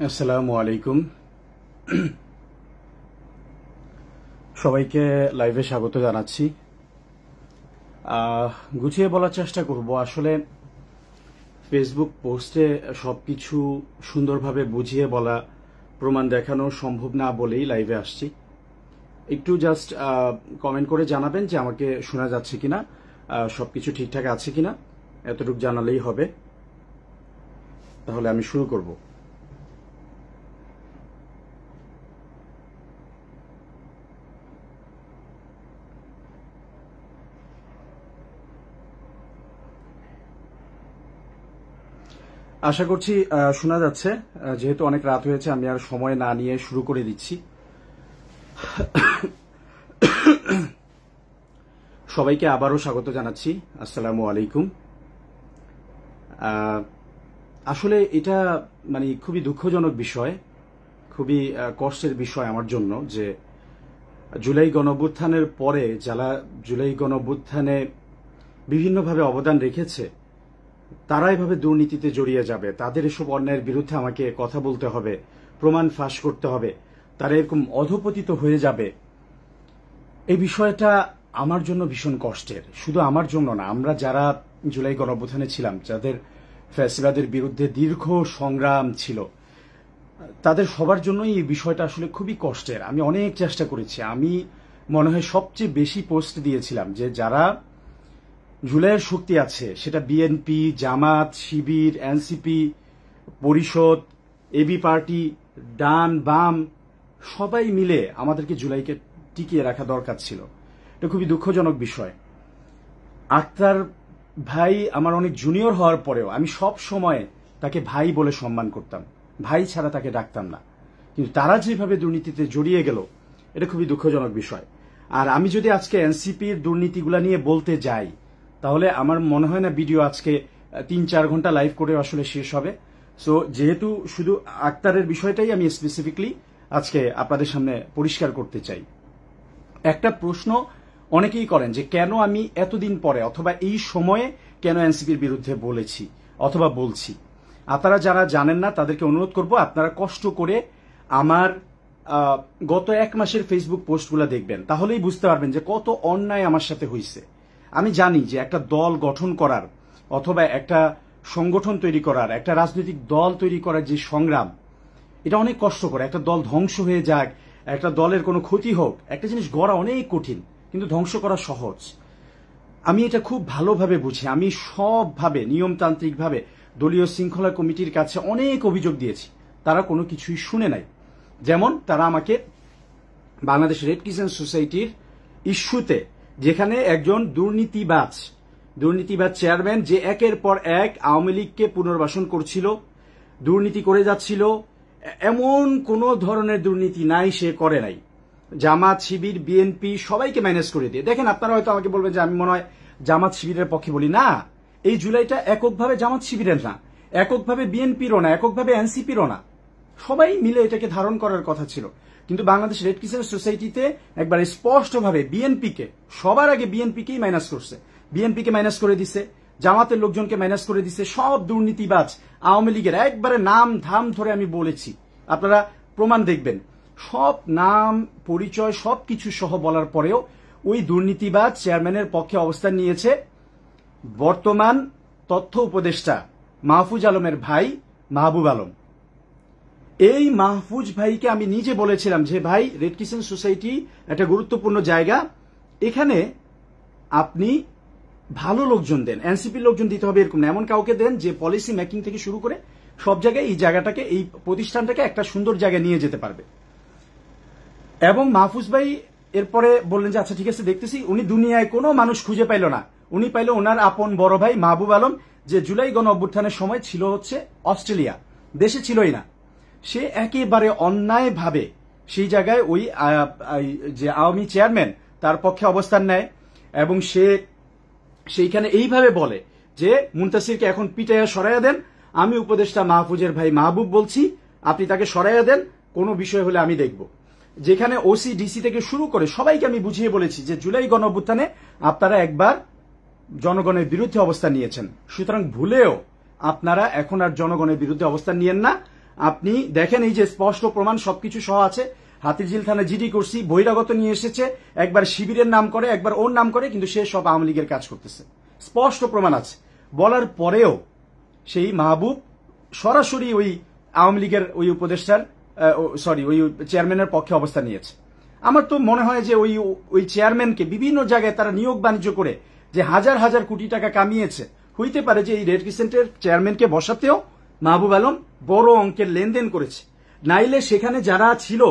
আসসালামু আলাইকুম। সবাইকে লাইভে স্বাগত জানাচ্ছি। গুছিয়ে বলার চেষ্টা করব। আসলে ফেসবুক পোস্টে সবকিছু সুন্দরভাবে বুঝিয়ে বলা, প্রমাণ দেখানো সম্ভব না বলেই লাইভে আসছি। একটু জাস্ট কমেন্ট করে জানাবেন যে আমাকে শোনা যাচ্ছে কিনা, সবকিছু ঠিকঠাক আছে কিনা, এতটুকু জানালেই হবে। তাহলে আমি শুরু করব। আশা করছি শোনা যাচ্ছে। যেহেতু অনেক রাত হয়েছে, আমি আর সময় না নিয়ে শুরু করে দিচ্ছি। সবাইকে আবারও স্বাগত জানাচ্ছি। আসসালামু আলাইকুম। আসলে এটা খুবই দুঃখজনক বিষয়, খুবই কষ্টের বিষয় আমার জন্য যে জুলাই গণঅভ্যুত্থানের পরে যারা জুলাই গণঅভ্যুত্থানে বিভিন্নভাবে অবদান রেখেছে তারা এভাবে দুর্নীতিতে জড়িয়ে যাবে, তাদের এসব অন্যায়ের বিরুদ্ধে আমাকে কথা বলতে হবে, প্রমাণ ফাঁস করতে হবে, তারা এরকম অধপতিত হয়ে যাবে। এই বিষয়টা আমার জন্য ভীষণ কষ্টের। শুধু আমার জন্য না, আমরা যারা জুলাই গণঅভ্যুত্থানে ছিলাম, যাদের ফ্যাসিবাদের বিরুদ্ধে দীর্ঘ সংগ্রাম ছিল, তাদের সবার জন্যই এই বিষয়টা আসলে খুবই কষ্টের। আমি অনেক চেষ্টা করেছি। আমি মনে হয় সবচেয়ে বেশি পোস্ট দিয়েছিলাম যে যারা জুলাইয়ের শক্তি আছে, সেটা বিএনপি, জামাত, শিবির, এনসিপি, পরিষদ, এবি পার্টি, ডান বাম, সবাই মিলে আমাদেরকে জুলাইকে টিকিয়ে রাখা দরকার ছিল। এটা খুবই দুঃখজনক বিষয়। আক্তার ভাই আমার অনেক জুনিয়র হওয়ার পরেও আমি সব সময় তাকে ভাই বলে সম্মান করতাম, ভাই ছাড়া তাকে ডাকতাম না। কিন্তু তারা যেভাবে দুর্নীতিতে জড়িয়ে গেল, এটা খুবই দুঃখজনক বিষয়। আর আমি যদি আজকে এনসিপির দুর্নীতিগুলা নিয়ে বলতে যাই, তাহলে আমার মনে হয় না ভিডিও আজকে ৩-৪ ঘন্টা লাইভ করে আসলে শেষ হবে। সো যেহেতু শুধু আক্তারের বিষয়টাই আমি স্পেসিফিকলি আজকে আপনাদের সামনে পরিষ্কার করতে চাই। একটা প্রশ্ন অনেকেই করেন যে কেন আমি এতদিন পরে অথবা এই সময়ে কেন এনসিপির বিরুদ্ধে বলেছি অথবা বলছি। আপনারা যারা জানেন না তাদেরকে অনুরোধ করব, আপনারা কষ্ট করে আমার গত 1 মাসের ফেসবুক পোস্টগুলো দেখবেন, তাহলেই বুঝতে পারবেন যে কত অন্যায় আমার সাথে হয়েছে। আমি জানি যে একটা দল গঠন করার অথবা একটা সংগঠন তৈরি করার, একটা রাজনৈতিক দল তৈরি করার যে সংগ্রাম, এটা অনেক কষ্টকর। একটা দল ধ্বংস হয়ে যাক, একটা দলের কোনো ক্ষতি হোক, একটা জিনিস গড়া অনেক কঠিন, কিন্তু ধ্বংস করা সহজ। আমি এটা খুব ভালোভাবে বুঝি। আমি সবভাবে নিয়মতান্ত্রিকভাবে দলীয় শৃঙ্খলা কমিটির কাছে অনেক অভিযোগ দিয়েছি, তারা কোনো কিছুই শুনে নাই। যেমন তারা আমাকে বাংলাদেশ রেড ক্রিসেন্ট সোসাইটির ইস্যুতে, যেখানে একজন দুর্নীতিবাজ চেয়ারম্যান যে একের পর এক আওয়ামী লীগকে পুনর্বাসন করছিল, দুর্নীতি করে যাচ্ছিল, এমন কোন ধরনের দুর্নীতি নাই সে করে নাই। জামাত, শিবির, বিএনপি সবাইকে ম্যানেজ করে দিয়ে। দেখেন, আপনারা হয়তো আমাকে বলবেন যে আমি মনে হয় জামাত শিবিরের পক্ষে বলি। না, এই জুলাইটা এককভাবে জামাত শিবিরের না, এককভাবে বিএনপিরও না, এককভাবে এনসিপিরও না, সবাই মিলে এটাকে ধারণ করার কথা ছিল। কিন্তু বাংলাদেশ রেড ক্রিসেন্ট সোসাইটিতে একবার স্পষ্টভাবে বিএনপিকে, সবার আগে বিএনপিকেই মাইনাস করছে, বিএনপিকে মাইনাস করে দিছে, জামাতের লোকজনকে মাইনাস করে দিছে। সব দুর্নীতিবাজ আওয়ামী লীগের একবারে নাম ধাম ধরে আমি বলেছি, আপনারা প্রমাণ দেখবেন। সব নাম পরিচয় সবকিছু সহ বলার পরেও ওই দুর্নীতিবাজ চেয়ারম্যানের পক্ষে অবস্থান নিয়েছে বর্তমান তথ্য উপদেষ্টা মাহফুজ আলমের ভাই মাহবুব আলম। এই মাহফুজ ভাইকে আমি নিজে বলেছিলাম যে ভাই, রেড ক্রিসেন্ট সোসাইটি একটা গুরুত্বপূর্ণ জায়গা, এখানে আপনি ভালো লোকজন দেন, এনসিপির লোকজন দিতে হবে এরকম না, এমন কাউকে দেন যে পলিসি মেকিং থেকে শুরু করে সব জায়গায় এই জায়গাটাকে, এই প্রতিষ্ঠানটাকে একটা সুন্দর জায়গায় নিয়ে যেতে পারবে। এবং মাহফুজ ভাই এরপরে বললেন যে আচ্ছা ঠিক আছে, দেখতেছি। উনি দুনিয়ায় কোনো মানুষ খুঁজে পাইল না, উনি পাইল ওনার আপন বড় ভাই মাহবুব আলম, যে জুলাই গণ অভ্যুত্থানের সময় ছিল হচ্ছে অস্ট্রেলিয়া, দেশে ছিলই না। সে একেবারে অন্যায়ভাবে সেই জায়গায় ওই যে আওয়ামী চেয়ারম্যান তার পক্ষে অবস্থান নেয়, এবং সে সেইখানে এইভাবে বলে যে মুনতাসিরকে এখন পিটাইয়া সরাইয়া দেন, আমি উপদেষ্টা মাহফুজের ভাই মাহবুব বলছি, আপনি তাকে সরাইয়া দেন, কোনো বিষয় হলে আমি দেখব। যেখানে ওসি ডিসি থেকে শুরু করে সবাইকে আমি বুঝিয়ে বলেছি যে জুলাই গণ অভ্যুত্থানে আপনারা একবার জনগণের বিরুদ্ধে অবস্থান নিয়েছেন, সুতরাং ভুলেও আপনারা এখন আর জনগণের বিরুদ্ধে অবস্থান নিয়েন না। আপনি দেখেন, এই যে স্পষ্ট প্রমাণ সবকিছু সহ আছে। হাতিরঝিল থানায় জিডি করছি, বহিরাগত নিয়ে এসেছে, একবার শিবিরের নাম করে, একবার ওর নাম করে, কিন্তু সে সব আওয়ামী লীগের কাজ করতেছে, স্পষ্ট প্রমাণ আছে। বলার পরেও সেই মাহবুব সরাসরি ওই আওয়ামী লীগের ওই উপদেষ্টার ওই চেয়ারম্যানের পক্ষে অবস্থান নিয়েছে। আমার তো মনে হয় যে ওই চেয়ারম্যানকে বিভিন্ন জায়গায় তারা নিয়োগ বাণিজ্য করে যে হাজার হাজার কোটি টাকা কামিয়েছে, হইতে পারে যে এই রেড ক্রিসেন্টের চেয়ারম্যানকে বসাতেও মাহবুব আলম বড় অঙ্কের লেনদেন করেছে। নাইলে সেখানে যারা ছিল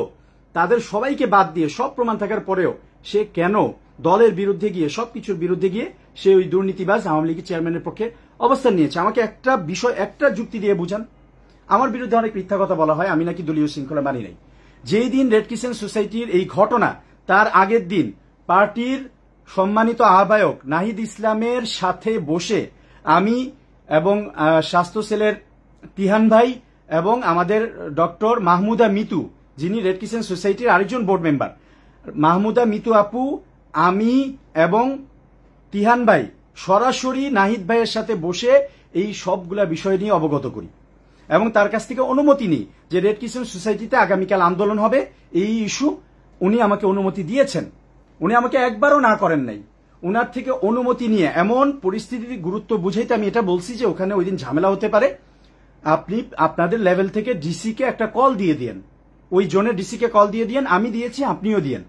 তাদের সবাইকে বাদ দিয়ে সব প্রমাণ থাকার পরেও সে কেন দলের বিরুদ্ধে গিয়ে, সবকিছুর বিরুদ্ধে গিয়ে সে ওই দুর্নীতিবাজ আওয়ামী লীগের চেয়ারম্যানের পক্ষে অবস্থান নিয়েছে? আমাকে একটা বিষয়, একটা যুক্তি দিয়ে বুঝান। আমার বিরুদ্ধে অনেক মিথ্যা কথা বলা হয়, আমি নাকি দলীয় শৃঙ্খলা মানি নাই। যেই দিন রেড ক্রিসেন্ট সোসাইটির এই ঘটনা, তার আগের দিন পার্টির সম্মানিত আহ্বায়ক নাহিদ ইসলামের সাথে বসে আমি এবং স্বাস্থ্য সেলের তিহান ভাই এবং আমাদের ডক্টর মাহমুদা মিতু, যিনি রেড ক্রিসেন্ট সোসাইটির আরেকজন বোর্ড মেম্বার, মাহমুদা মিতু আপু, আমি এবং তিহান ভাই সরাসরি নাহিদ ভাইয়ের সাথে বসে এই সবগুলা বিষয় নিয়ে অবগত করি এবং তার কাছ থেকে অনুমতি নিই যে রেড ক্রিসেন্ট সোসাইটিতে আগামীকাল আন্দোলন হবে, এই ইস্যু উনি আমাকে অনুমতি দিয়েছেন। উনি আমাকে একবারও না করেন নাই। উনার থেকে অনুমতি নিয়ে এমন পরিস্থিতির গুরুত্ব বুঝাইতে আমি এটা বলছি যে ওখানে ওই দিন ঝামেলা হতে পারে, আপনি আপনাদের লেভেল থেকে ডিসিকে একটা কল দিয়ে দিয়েন, ওই জোনের ডিসিকে কল দিয়ে দিয়েন, আমি দিয়েছি, আপনিও দিয়েন,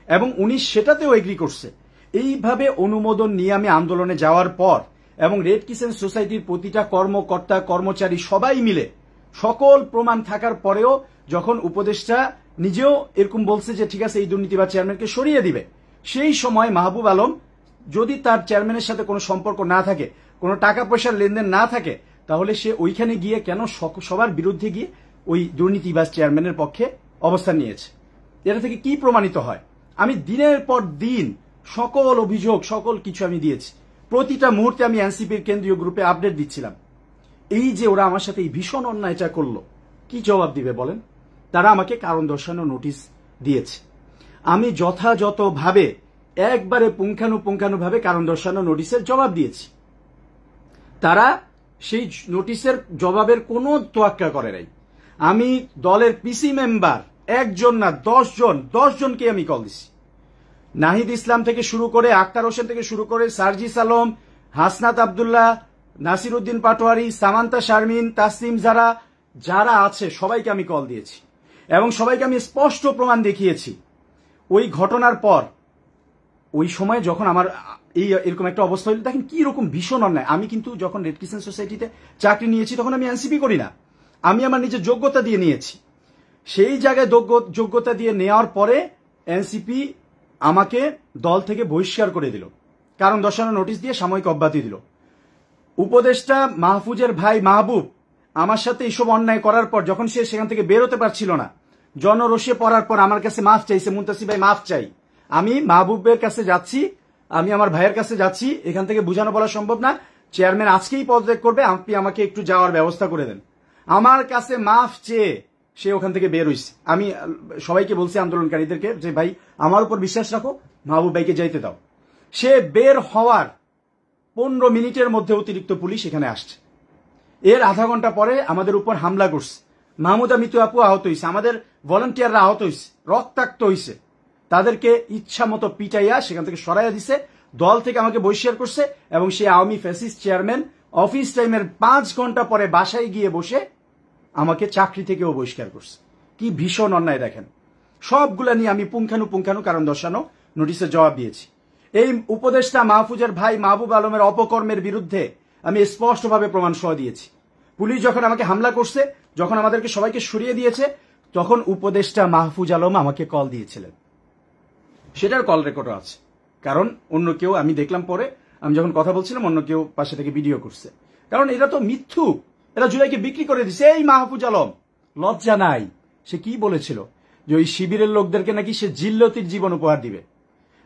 এবং উনি সেটাতেও এগ্রি করছে। এইভাবে অনুমোদন নিয়ে আমি আন্দোলনে যাওয়ার পর এবং রেড ক্রিসেন্ট সোসাইটির প্রতিটা কর্মকর্তা কর্মচারী সবাই মিলে সকল প্রমাণ থাকার পরেও যখন উপদেষ্টা নিজেও এরকম বলছে যে ঠিক আছে এই দুর্নীতিবাজ চেয়ারম্যানকে সরিয়ে দিবে, সেই সময় মাহবুব আলম যদি তার চেয়ারম্যানের সাথে কোনো সম্পর্ক না থাকে, কোনো টাকা পয়সার লেনদেন না থাকে, তাহলে সে ওইখানে গিয়ে কেন সবার বিরুদ্ধে গিয়ে ওই দুর্নীতিবাজ চেয়ারম্যানের পক্ষে অবস্থান নিয়েছে? এটা থেকে কি প্রমাণিত হয়? আমি দিনের পর দিন সকল অভিযোগ, সকল কিছু আমি দিয়েছি। প্রতিটা মুহূর্তে আমি এনসিপির কেন্দ্রীয় গ্রুপে আপডেট দিচ্ছিলাম। এই যে ওরা আমার সাথে এই ভীষণ অন্যায়টা করলো, কি জবাব দিবে বলেন? তারা আমাকে কারণ দর্শানো নোটিশ দিয়েছে। আমি যথাযথভাবে একবারে পুঙ্খানুপুঙ্খানুভাবে কারণ দর্শানো নোটিশের জবাব দিয়েছি। তারা সেই নোটিশের জবাবের কোনো তোয়াক্কা করে নাই। আমি দলের পিসি মেম্বার একজন না 10 জনকে আমি কল দিছি। নাহিদ ইসলাম থেকে শুরু করে, আক্তার হোসেন থেকে শুরু করে, সার্জিস আলম, হাসনাত আব্দুল্লাহ, নাসির উদ্দিন পাটোয়ারি, সামান্তা শারমিন, তাসলিম যারা আছে সবাইকে আমি কল দিয়েছি এবং সবাইকে আমি স্পষ্ট প্রমাণ দেখিয়েছি। ওই ঘটনার পর ওই সময় যখন আমার এরকম একটা অবস্থা হইল, দেখেন কি রকম ভীষণ অন্যায়। আমি কিন্তু যখন রেড ক্রিসেন্ট সোসাইটিতে চাকরি নিয়েছি তখন আমি এনসিপি করি না, আমি আমার নিজের যোগ্যতা দিয়ে নিয়েছি। সেই জায়গায় যোগ্যতা দিয়ে নেওয়ার পরে এনসিপি আমাকে দল থেকে বহিষ্কার করে দিল, কারণ দর্শানো নোটিশ দিয়ে সাময়িক অব্যাহতি দিল। উপদেষ্টা মাহফুজের ভাই মাহবুব আমার সাথে এইসব অন্যায় করার পর যখন সে সেখান থেকে বেরোতে পারছিল না, জনরোষে পড়ার পর আমার কাছে মাফ চাইছে, মুনতাসির ভাই মাফ চাই। আমি মাহবুবের কাছে যাচ্ছি, আমি আমার ভাইয়ের কাছে যাচ্ছি, এখান থেকে বুঝানো বলা সম্ভব না, চেয়ারম্যান আজকেই পদত্যাগ করবে, আপনি আমাকে একটু যাওয়ার ব্যবস্থা করে দেন। আমার কাছে মাফ চেয়ে সে ওখান থেকে বের হইছে। আমি সবাইকে বলছি, আন্দোলনকারীদেরকে, যে ভাই আমার উপর বিশ্বাস রাখো, মাহবুব ভাইকে যাইতে দাও। সে বের হওয়ার 15 মিনিটের মধ্যে অতিরিক্ত পুলিশ এখানে আসছে। এর আধা ঘন্টা পরে আমাদের উপর হামলা করছে। মাহমুদা মিতু আপু আহত হয়েছে, আমাদের ভলান্টিয়াররা আহত হয়েছে, রক্তাক্ত হয়েছে। তাদেরকে ইচ্ছা মতো পিটাইয়া সেখান থেকে সরাইয়া দিছে, দল থেকে আমাকে বহিষ্কার করছে এবং সেই আওয়ামী ফ্যাসিস্ট চেয়ারম্যান অফিস টাইমের 5 ঘন্টা পরে বাসায় গিয়ে বসে আমাকে চাকরি থেকেও বহিষ্কার করছে। কি ভীষণ অন্যায় দেখেন। সবগুলা নিয়ে আমি পুঙ্খানু কারণ দর্শানো নোটিশের জবাব দিয়েছি। এই উপদেষ্টা মাহফুজের ভাই মাহবুব আলমের অপকর্মের বিরুদ্ধে আমি স্পষ্টভাবে প্রমাণ সহ দিয়েছি। পুলিশ যখন আমাকে হামলা করছে, যখন আমাদেরকে সবাইকে সরিয়ে দিয়েছে, তখন উপদেষ্টা মাহফুজ আলম আমাকে কল দিয়েছিলেন, সেটার কল রেকর্ডও আছে। কারণ অন্য কেউ, আমি দেখলাম পরে, আমি যখন কথা বলছিলাম অন্য কেউ পাশে থেকে ভিডিও করছে। কারণ এরা তো মিথ্যুক, এরা জুলাইকে বিক্রি করে দিছে। এই মাহফুজ আলম লজ্জা নাই, সে কি বলেছিল যে ওই শিবিরের লোকদেরকে নাকি সে জিল্লতির জীবন উপহার দিবে।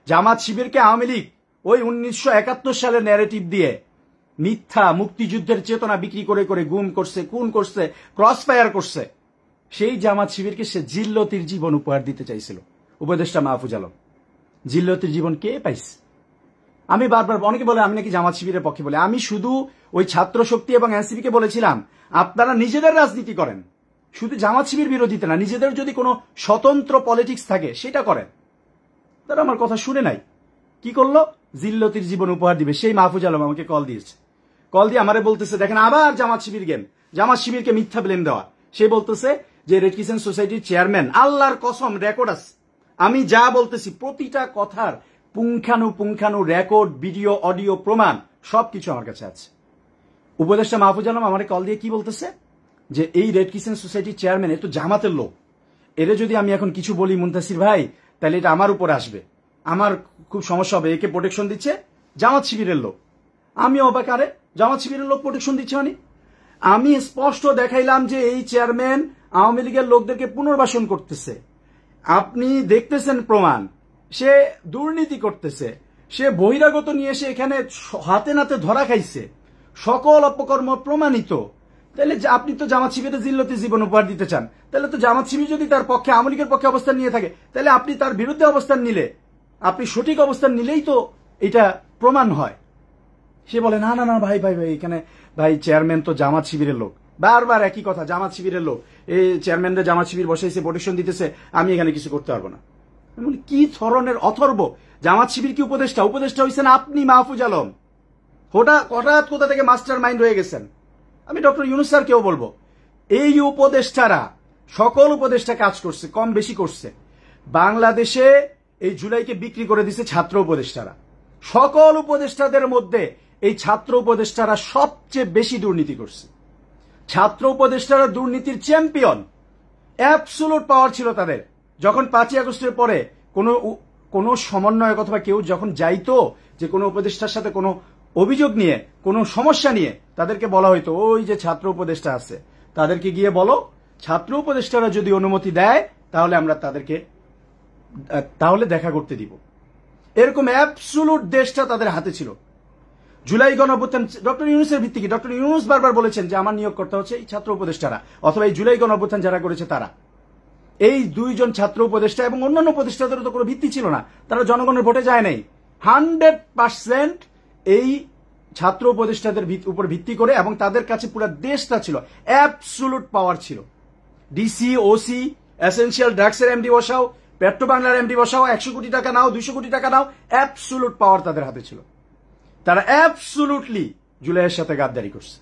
জামাত শিবিরকে আওয়ামী লীগ ওই 1971 সালের ন্যারেটিভ দিয়ে মিথ্যা মুক্তিযুদ্ধের চেতনা বিক্রি করে করে গুম করছে, খুন করছে, ক্রস ফায়ার করছে। সেই জামাত শিবিরকে সে জিল্লতির জীবন উপহার দিতে চাইছিল উপদেষ্টা মাহফুজ আলম। জিল্লতির জীবন কে পাইছে? আমি বারবার, অনেকে বলে আমি নাকি জামাত শিবিরের পক্ষে বলে, আমি শুধু ওই ছাত্র শক্তি এবং এনসিপি কে বলেছিলাম আপনারা নিজেদের রাজনীতি করেন, শুধু জামাত শিবির বিরোধিতা না, নিজেদের যদি কোনো স্বতন্ত্র পলিটিক্স থাকে সেটা করেন। তারা আমার কথা শুনে নাই, কি করলো, জিল্লতির জীবন উপহার দিবে। সেই মাহফুজ আলম আমাকে কল দিয়েছে, কল দিয়ে আমারে বলতেছে দেখেন আবার জামাত শিবির গেম, জামাত শিবিরকে মিথ্যা ব্লেম দেওয়া। সে বলতেছে যে রেড ক্রিসেন্ট সোসাইটির চেয়ারম্যান, আল্লাহর কসম রেকর্ড আছে, আমি যা বলতেছি প্রতিটা কথার পুঙ্খানু রেকর্ড, ভিডিও, অডিও, প্রমাণ সবকিছু আমার কাছে আছে। উপদেষ্টা মাহফুজ আলম আমার কল দিয়ে কি বলতেছে যে এই রেড ক্রিসেন্ট সোসাইটির চেয়ারম্যান এ তো জামাতের লোক, এরে যদি আমি এখন কিছু বলি মুনতাসির ভাই তাহলে এটা আমার উপর আসবে, আমার খুব সমস্যা হবে, একে প্রোটেকশন দিচ্ছে জামাত শিবিরের লোক। আমি অবাক, আরে জামাত শিবিরের লোক প্রোটেকশন দিচ্ছে মানে? আমি স্পষ্ট দেখাইলাম যে এই চেয়ারম্যান আওয়ামী লীগের লোকদেরকে পুনর্বাসন করতেছে, আপনি দেখতেছেন প্রমাণ, সে দুর্নীতি করতেছে, সে বহিরাগত নিয়ে এসে এখানে হাতে নাতে ধরা খাইছে, সকল অপকর্ম প্রমাণিত। তাহলে আপনি তো জামাত শিবিরের জিল্লতি জীবন উপহার দিতে চান, তাহলে তো জামাত শিবির যদি তার পক্ষে আওয়ামী লীগের পক্ষে অবস্থান নিয়ে থাকে, তাহলে আপনি তার বিরুদ্ধে অবস্থান নিলে, আপনি সঠিক অবস্থান নিলেই তো এটা প্রমাণ হয়। সে বলে না না না ভাই ভাই ভাই, এখানে ভাই চেয়ারম্যান তো জামাত শিবিরের লোক, বারবার একই কথা, জামাত শিবিরের লোক, এই চেয়ারম্যানরা জামাত শিবির বসাইছে, প্রোটেকশন দিতেছে, আমি এখানে কিছু করতে পারবো না। কি ধরনের অথর্ব! জামাত শিবির কি উপদেষ্টা? উপদেষ্টা হয়েছেন আপনি মাহফুজ আলম, হঠাৎ কোথা থেকে মাস্টার মাইন্ড হয়ে গেছেন। আমি ডক্টর ইউনূস স্যারকেও বলবো, এই উপদেষ্টারা, সকল উপদেষ্টা কাজ করছে, কম বেশি করছে। বাংলাদেশে এই জুলাইকে বিক্রি করে দিছে ছাত্র উপদেষ্টারা। সকল উপদেষ্টাদের মধ্যে এই ছাত্র উপদেষ্টারা সবচেয়ে বেশি দুর্নীতি করছে। ছাত্র উপদেষ্টারা দুর্নীতির চ্যাম্পিয়ন, অ্যাবসোলুট পাওয়ার ছিল তাদের। যখন 5ই আগস্টের পরে কোনো সমন্বয়ক অথবা কেউ যখন যাইতো যে কোনো উপদেষ্টার সাথে কোনো অভিযোগ নিয়ে, কোনো সমস্যা নিয়ে, তাদেরকে বলা হইতো ওই যে ছাত্র উপদেষ্টা আছে, তাদেরকে গিয়ে বলো ছাত্র উপদেষ্টারা যদি অনুমতি দেয় তাহলে আমরা তাহলে দেখা করতে দিব। এরকম অ্যাবসোলুট দেশটা তাদের হাতে ছিল। জুলাই গণঅভ্যুত্থান ডক্টর ইউনূসের ভিত্তি কি? ডক্টর ইউনূস বারবার বলেছেন যে আমার নিয়োগকর্তা হচ্ছে এই ছাত্র উপদেষ্টারা, অথবা এই জুলাই গণঅভ্যুত্থান যারা করেছে তারা। এই 2 জন ছাত্র উপদেষ্টা এবং অন্যান্য উপদেষ্টাদেরও তো কোনো ভিত্তি ছিল না, তারা জনগণের ভোটে যায় নাই। 100% এই ছাত্র উপদেষ্টাদের উপর ভিত্তি করে, এবং তাদের কাছে পুরো দেশটা ছিল, অ্যাবসোলুট পাওয়ার ছিল। ডিসি, ওসি, এসেনশিয়াল ড্রাগসের এমডি বসাও, পেট্রো বাংলার এমডি বসাও, 100 কোটি টাকা নাও, 200 কোটি টাকা নাও, অ্যাবসোলুট পাওয়ার তাদের হাতে ছিল। তারা অ্যাবসোলুটলি জুলাইয়ের সাথে গাদ্দারি করছে,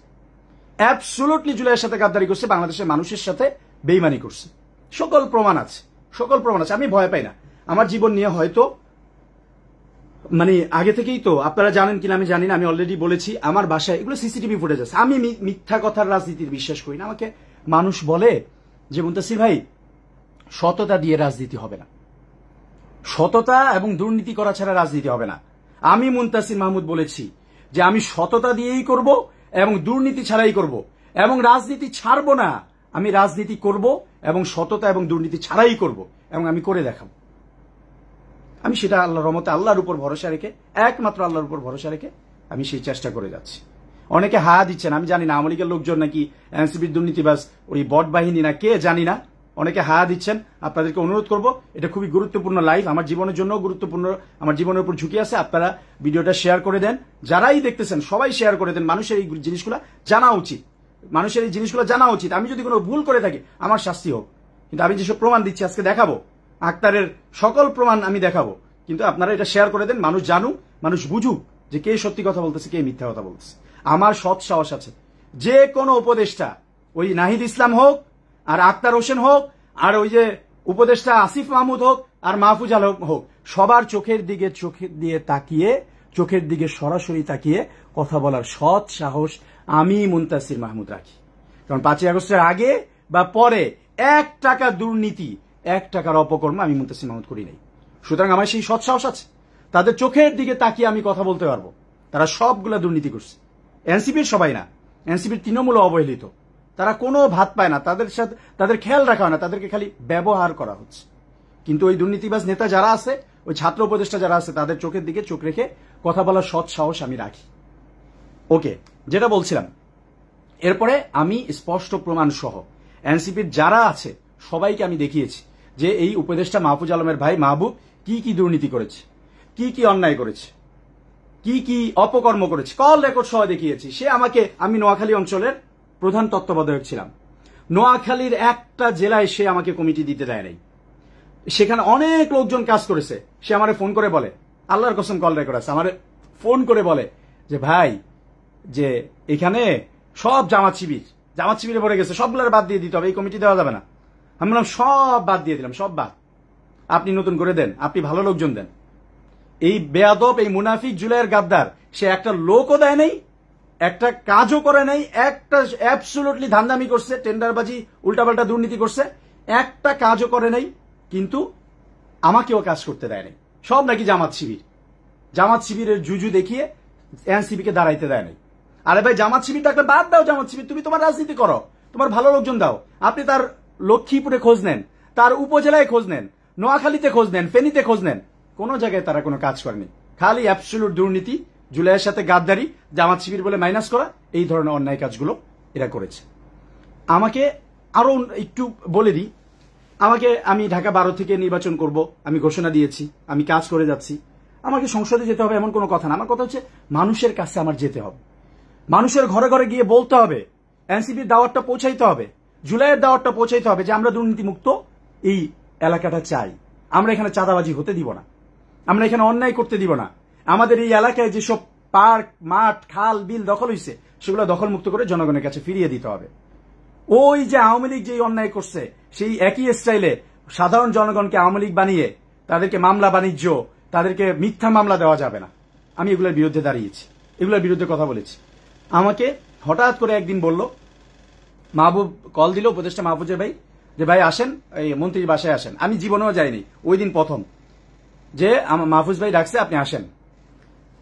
অ্যাবসোলুটলি জুলাইয়ের সাথে গাদ্দারি করছে, বাংলাদেশের মানুষের সাথে বেইমানি করছে। সকল প্রমাণ আছে, সকল প্রমাণ আছে। আমি ভয় পাই না। আমার জীবন নিয়ে হয়তো মানে আগে থেকেই তো আপনারা জানেন কিনা আমি জানি না, আমি অলরেডি বলেছি আমার বাসায় এগুলো সিসিটিভি ফুটেজ আছে। আমি মিথ্যা কথার রাজনীতির বিশ্বাস করি না। আমাকে মানুষ বলে যে মুনতাসির ভাই সততা দিয়ে রাজনীতি হবে না, সততা এবং দুর্নীতি করা ছাড়া রাজনীতি হবে না। আমি মুনতাসির মাহমুদ বলেছি যে আমি সততা দিয়েই করব এবং দুর্নীতি ছাড়াই করব, এবং রাজনীতি ছাড়বো না। আমি রাজনীতি করব এবং সততা এবং দুর্নীতি ছাড়াই করব, এবং আমি করে দেখাবো। আমি সেটা আল্লাহর রহমতে, আল্লাহর উপর ভরসা রেখে, একমাত্র আল্লাহর উপর ভরসা রেখে আমি সেই চেষ্টা করে যাচ্ছি। অনেকে হায়া দিচ্ছেন, আমি জানি না আওয়ামী লীগের লোকজন নাকি এনসিপির দুর্নীতিবাজ, ওই বট বাহিনী না কে জানি না, অনেকে হায়া দিচ্ছেন। আপনাদেরকে অনুরোধ করব, এটা খুবই গুরুত্বপূর্ণ লাইভ, আমার জীবনের জন্য গুরুত্বপূর্ণ, আমার জীবনের উপর ঝুঁকি আছে। আপনারা ভিডিওটা শেয়ার করে দেন, যারাই দেখতেছেন সবাই শেয়ার করে দেন। মানুষের এই জিনিসগুলো জানা উচিত, মানুষের এই জিনিসগুলো জানা উচিত। আমি যদি কোনো ভুল করে থাকি আমার শাস্তি হোক, কিন্তু আমি যেসব প্রমাণ দিচ্ছি আজকে দেখাবো, আক্তারের সকল প্রমাণ আমি দেখাবো, কিন্তু আপনারা এটা শেয়ার করে দেন, মানুষ জানুক, মানুষ বুঝুক যে কে সত্যি কথা বলতেছে, কে মিথ্যা কথা বলতেছে। আমার সৎ সাহস আছে, যে কোনো উপদেষ্টা, ওই নাহিদ ইসলাম হোক, আর আক্তার হোসেন হোক, আর ওই যে উপদেষ্টা আসিফ মাহমুদ হোক, আর মাহফুজ আলম হোক, সবার চোখের দিকে সরাসরি তাকিয়ে কথা বলার সৎ সাহস আমি মুনতাসির মাহমুদ রাখি। কারণ 5ই আগস্টের আগে বা পরে 1 টাকা দুর্নীতি, 1 টাকার অপকর্ম আমি মুনতাসির মাহমুদ করি নাই। সুতরাং আমার সেই সৎ সাহস আছে, তাদের চোখের দিকে তাকিয়ে আমি কথা বলতে পারবো। তারা সবগুলা দুর্নীতি করছে। এনসিপির সবাই না, এনসিপির তৃণমূল অবহেলিত, তারা কোনো ভাত পায় না, তাদের সাথে তাদের খেয়াল রাখা হয় না, তাদেরকে খালি ব্যবহার করা হচ্ছে। কিন্তু ওই দুর্নীতিবাজ নেতা যারা আছে, ওই ছাত্র উপদেষ্টা যারা আছে, তাদের চোখের দিকে চোখ রেখে কথা বলার সৎ সাহস আমি রাখি। ওকে, যেটা বলছিলাম, এরপরে আমি স্পষ্ট প্রমাণ সহ এনসিপির যারা আছে সবাইকে আমি দেখিয়েছি যে এই উপদেষ্টা মাহফুজ আলমের ভাই মাহবুব কি কি দুর্নীতি করেছে, কি কি অন্যায় করেছে, কি কি অপকর্ম করেছে, কল রেকর্ড সহ দেখিয়েছি। সে আমাকে, আমি নোয়াখালী অঞ্চলের প্রধান তত্ত্বাবধায়ক ছিলাম, নোয়াখালীর একটা জেলায় সে আমাকে কমিটি দিতে দেয় নাই। সেখানে অনেক লোকজন কাজ করেছে। সে আমারে ফোন করে বলে, আল্লাহর কসম কল রেকর্ড আছে, আমারে ফোন করে বলে যে ভাই, যে এখানে সব জামাত শিবিরে পড়ে গেছে, সবগুলোর বাদ দিয়ে দিতে হবে, এই কমিটি দেওয়া যাবে না। আমি বললাম সব বাদ দিয়ে দিলাম, সব বাদ, আপনি নতুন করে দেন, আপনি ভালো লোকজন দেন। এই বেয়াদব, এই মুনাফিক জুলাইয়ের গাদ্দার, সে একটা লোকও দেয় নাই, একটা কাজও করে নাই, একটা অ্যাবসুলুটলি ধান্দামি করছে, টেন্ডারবাজি, উল্টাপাল্টা দুর্নীতি করছে, একটা কাজও করে নাই, কিন্তু আমাকেও কাজ করতে দেয় নাই। সব নাকি জামাত শিবিরের জুজু দেখিয়ে এনসিপি কে দাঁড়াইতে দেয় নাই। আরে ভাই, জামাত শিবির থাকলে বাদ দাও, জামাত শিবির, তুমি তোমার রাজনীতি করো, তোমার ভালো লোকজন দাও। আপনি তার লক্ষ্মীপুরে খোঁজ নেন, তার উপজেলায় খোঁজ নেন, নোয়াখালীতে খোঁজ নেন, ফেনীতে খোঁজ নেন, কোন জায়গায় তারা কোনো কাজ করেনি। খালি অ্যাবসুলুট দুর্নীতি, জুলাইয়ের সাথে গাদ্দারি, জামাত শিবির বলে মাইনাস করা, এই ধরনের অন্যায় কাজগুলো এরা করেছে। আমাকে আরো একটু বলে দিই, আমি ঢাকা 12 থেকে নির্বাচন করব, আমি ঘোষণা দিয়েছি, আমি কাজ করে যাচ্ছি। আমাকে সংসদে যেতে হবে এমন কোনো কথা না। আমার কথা হচ্ছে মানুষের কাছে আমার যেতে হবে, মানুষের ঘরে ঘরে গিয়ে বলতে হবে, এনসিপির দাওয়াতটা পৌঁছাইতে হবে, জুলাইয়ের দাওয়াতটা পৌঁছাইতে হবে যে আমরা দুর্নীতিমুক্ত এই এলাকাটা চাই, আমরা এখানে চাঁদাবাজি হতে দিব না, আমরা এখানে অন্যায় করতে দিব না। আমাদের এই এলাকায় যেসব পার্ক, মাঠ, খাল, বিল দখল হয়েছে সেগুলো দখলমুক্ত করে জনগণের কাছে ফিরিয়ে দিতে হবে। ওই যে আওয়ামী লীগ যে অন্যায় করছে, সেই একই স্টাইলে সাধারণ জনগণকে আওয়ামী লীগ বানিয়ে তাদেরকে মামলা বাণিজ্য, তাদেরকে মিথ্যা মামলা দেওয়া যাবে না। আমি এগুলোর বিরুদ্ধে দাঁড়িয়েছি, এগুলোর বিরুদ্ধে কথা বলেছি। আমাকে হঠাৎ করে একদিন বলল, মাহবুব কল দিল, উপদেষ্টা মাহফুজের ভাই, যে ভাই আসেন, এই মন্ত্রীর বাসায় আসেন। আমি জীবনেও যাইনি, ওই দিন প্রথম যে মাহফুজ ভাই ডাকছে, আপনি আসেন।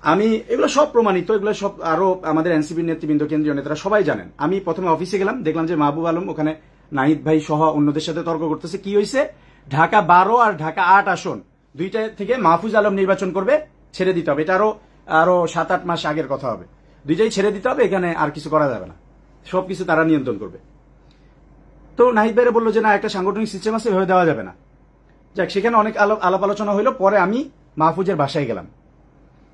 আমি এগুলো সব প্রমাণিত, এগুলো সব আরো আমাদের এনসিপির নেতৃবৃন্দ, কেন্দ্রীয় নেতারা সবাই জানেন। আমি প্রথমে অফিসে গেলাম, দেখলাম যে মাহবুব আলম ওখানে নাহিদ ভাই সহ অন্যদের সাথে তর্ক করতেছে। কি হয়েছে? ঢাকা 12 আর ঢাকা 8 আসন দুইটা থেকে মাহফুজ আলম নির্বাচন করবে, ছেড়ে দিতে হবে। এটা আরো 7-8 মাস আগের কথা হবে। দুইটাই ছেড়ে দিতে হবে, এখানে আর কিছু করা যাবে না, সবকিছু তারা নিয়ন্ত্রণ করবে। তো নাহিদ ভাইরা বললো যে না, একটা সাংগঠনিক সিস্টেম আছে, এভাবে দেওয়া যাবে না। যাক, সেখানে অনেক আলাপ আলোচনা হইলো। পরে আমি মাহফুজের বাসায় গেলাম।